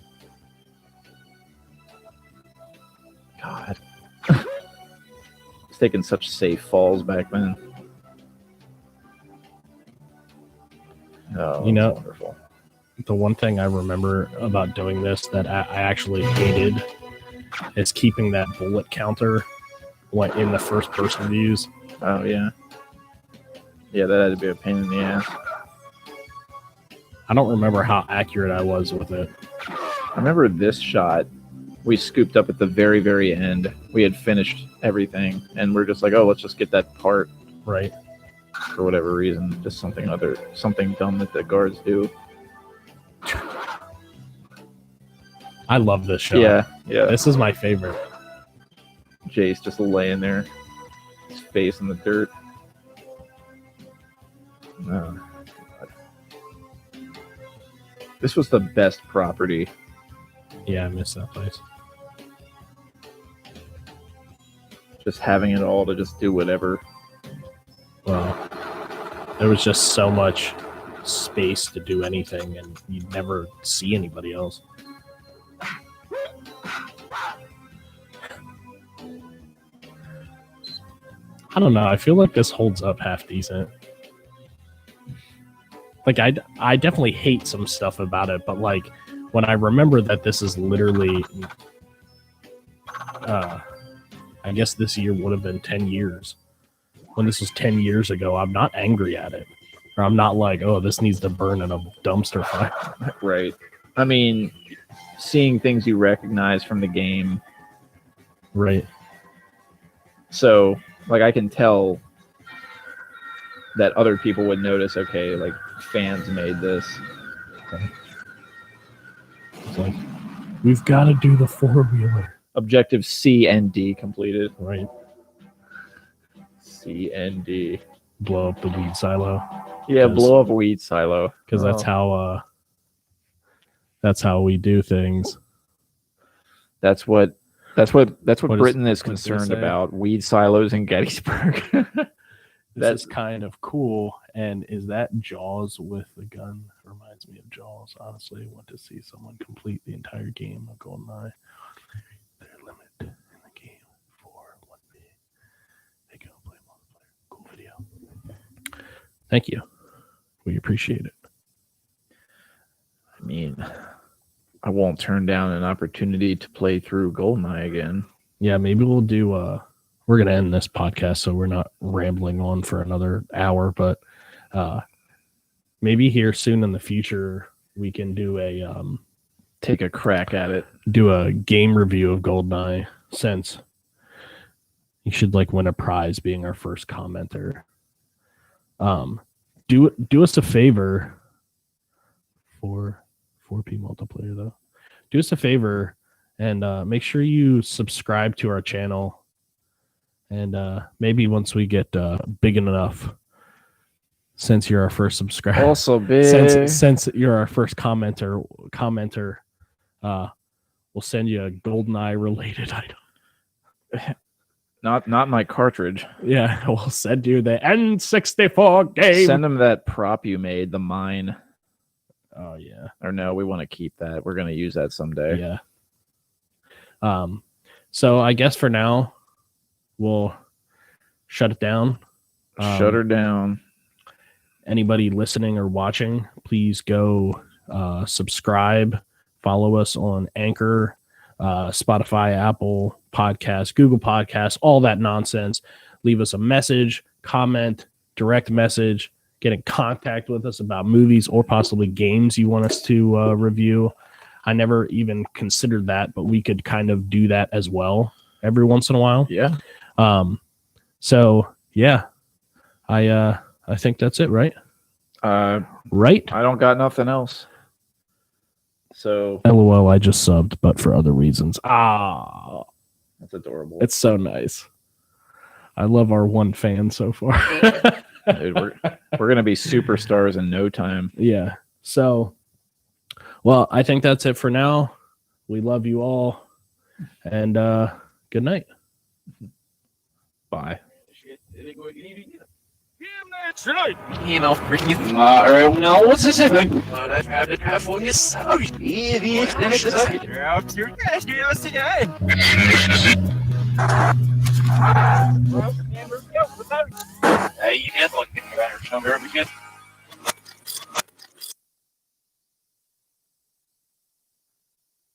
God. He's taking such safe falls back then. Oh, You know- that's wonderful. The one thing I remember about doing this that I actually hated is keeping that bullet counter in the first person views. Oh, yeah. Yeah, that had to be a pain in the ass. I don't remember how accurate I was with it. I remember this shot. We scooped up at the very, very end. We had finished everything, and we're just like, oh, let's just get that part Right. for whatever reason. Just something dumb that the guards do. I love this show. Yeah. This is my favorite. Jace just laying there, his face in the dirt. Oh, God. This was the best property. Yeah, I miss that place. Just having it all to just do whatever. Well, there was just so much space to do anything, and you'd never see anybody else. I don't know. I feel like this holds up half decent. Like, I definitely hate some stuff about it, but like when I remember that this is literally, I guess this year would have been 10 years. When this was 10 years ago, I'm not angry at it. Or I'm not like, oh, this needs to burn in a dumpster fire. Right. I mean, seeing things you recognize from the game. Right. So, like, I can tell that other people would notice, okay, like, fans made this. It's like, we've got to do the 4-wheeler. Objective C and D completed. Right. C and D. Blow up the weed silo. Yeah, Yes. blow up a weed silo. Because that's how we do things. That's what What Britain is what does it concerned say? about. Weed silos in Gettysburg. That's kind of cool. And is that Jaws with the gun? Reminds me of Jaws. Honestly, I want to see someone complete the entire game of Goldeneye. Their limit in the game for 1B. They go play multiplayer. Cool video. Thank you. We appreciate it. I mean, I won't turn down an opportunity to play through Goldeneye again. Yeah, maybe we'll do we're gonna end this podcast so we're not rambling on for another hour, but maybe here soon in the future we can do Take a crack at it. a game review of Goldeneye, since you should like win a prize being our first commenter. Do us a favor for 4P multiplayer though. Do us a favor and make sure you subscribe to our channel. And maybe once we get big enough, since you're our first subscriber, Also big. since you're our first commenter, we'll send you a Goldeneye related item. Not my cartridge. Yeah, we'll send you the N64 game. Send them that prop you made, the mine. Oh yeah, Or no, we want to keep that. We're gonna use that someday. yeah. So I guess for now, we'll shut it down. Shut her down. Anybody listening or watching, please go subscribe, follow us on Anchor, Spotify, Apple Podcasts, Google Podcasts, all that nonsense. Leave us a message, comment, direct message, get in contact with us about movies or possibly games you want us to review. I never even considered that, but we could kind of do that as well every once in a while. Yeah. So yeah, I think that's it, right? Right? I don't got nothing else. So LOL, I just subbed, but for other reasons. Ah, that's adorable. it's so nice. I love our one fan so far. Dude, we're gonna be superstars in no time. Yeah. So, well, I think that's it for now. We love you all, and good night. Bye. You know, freaking. No, what's this? But I've had it half on your side. You're out your cash. You're out to Hey, you can't look at your better.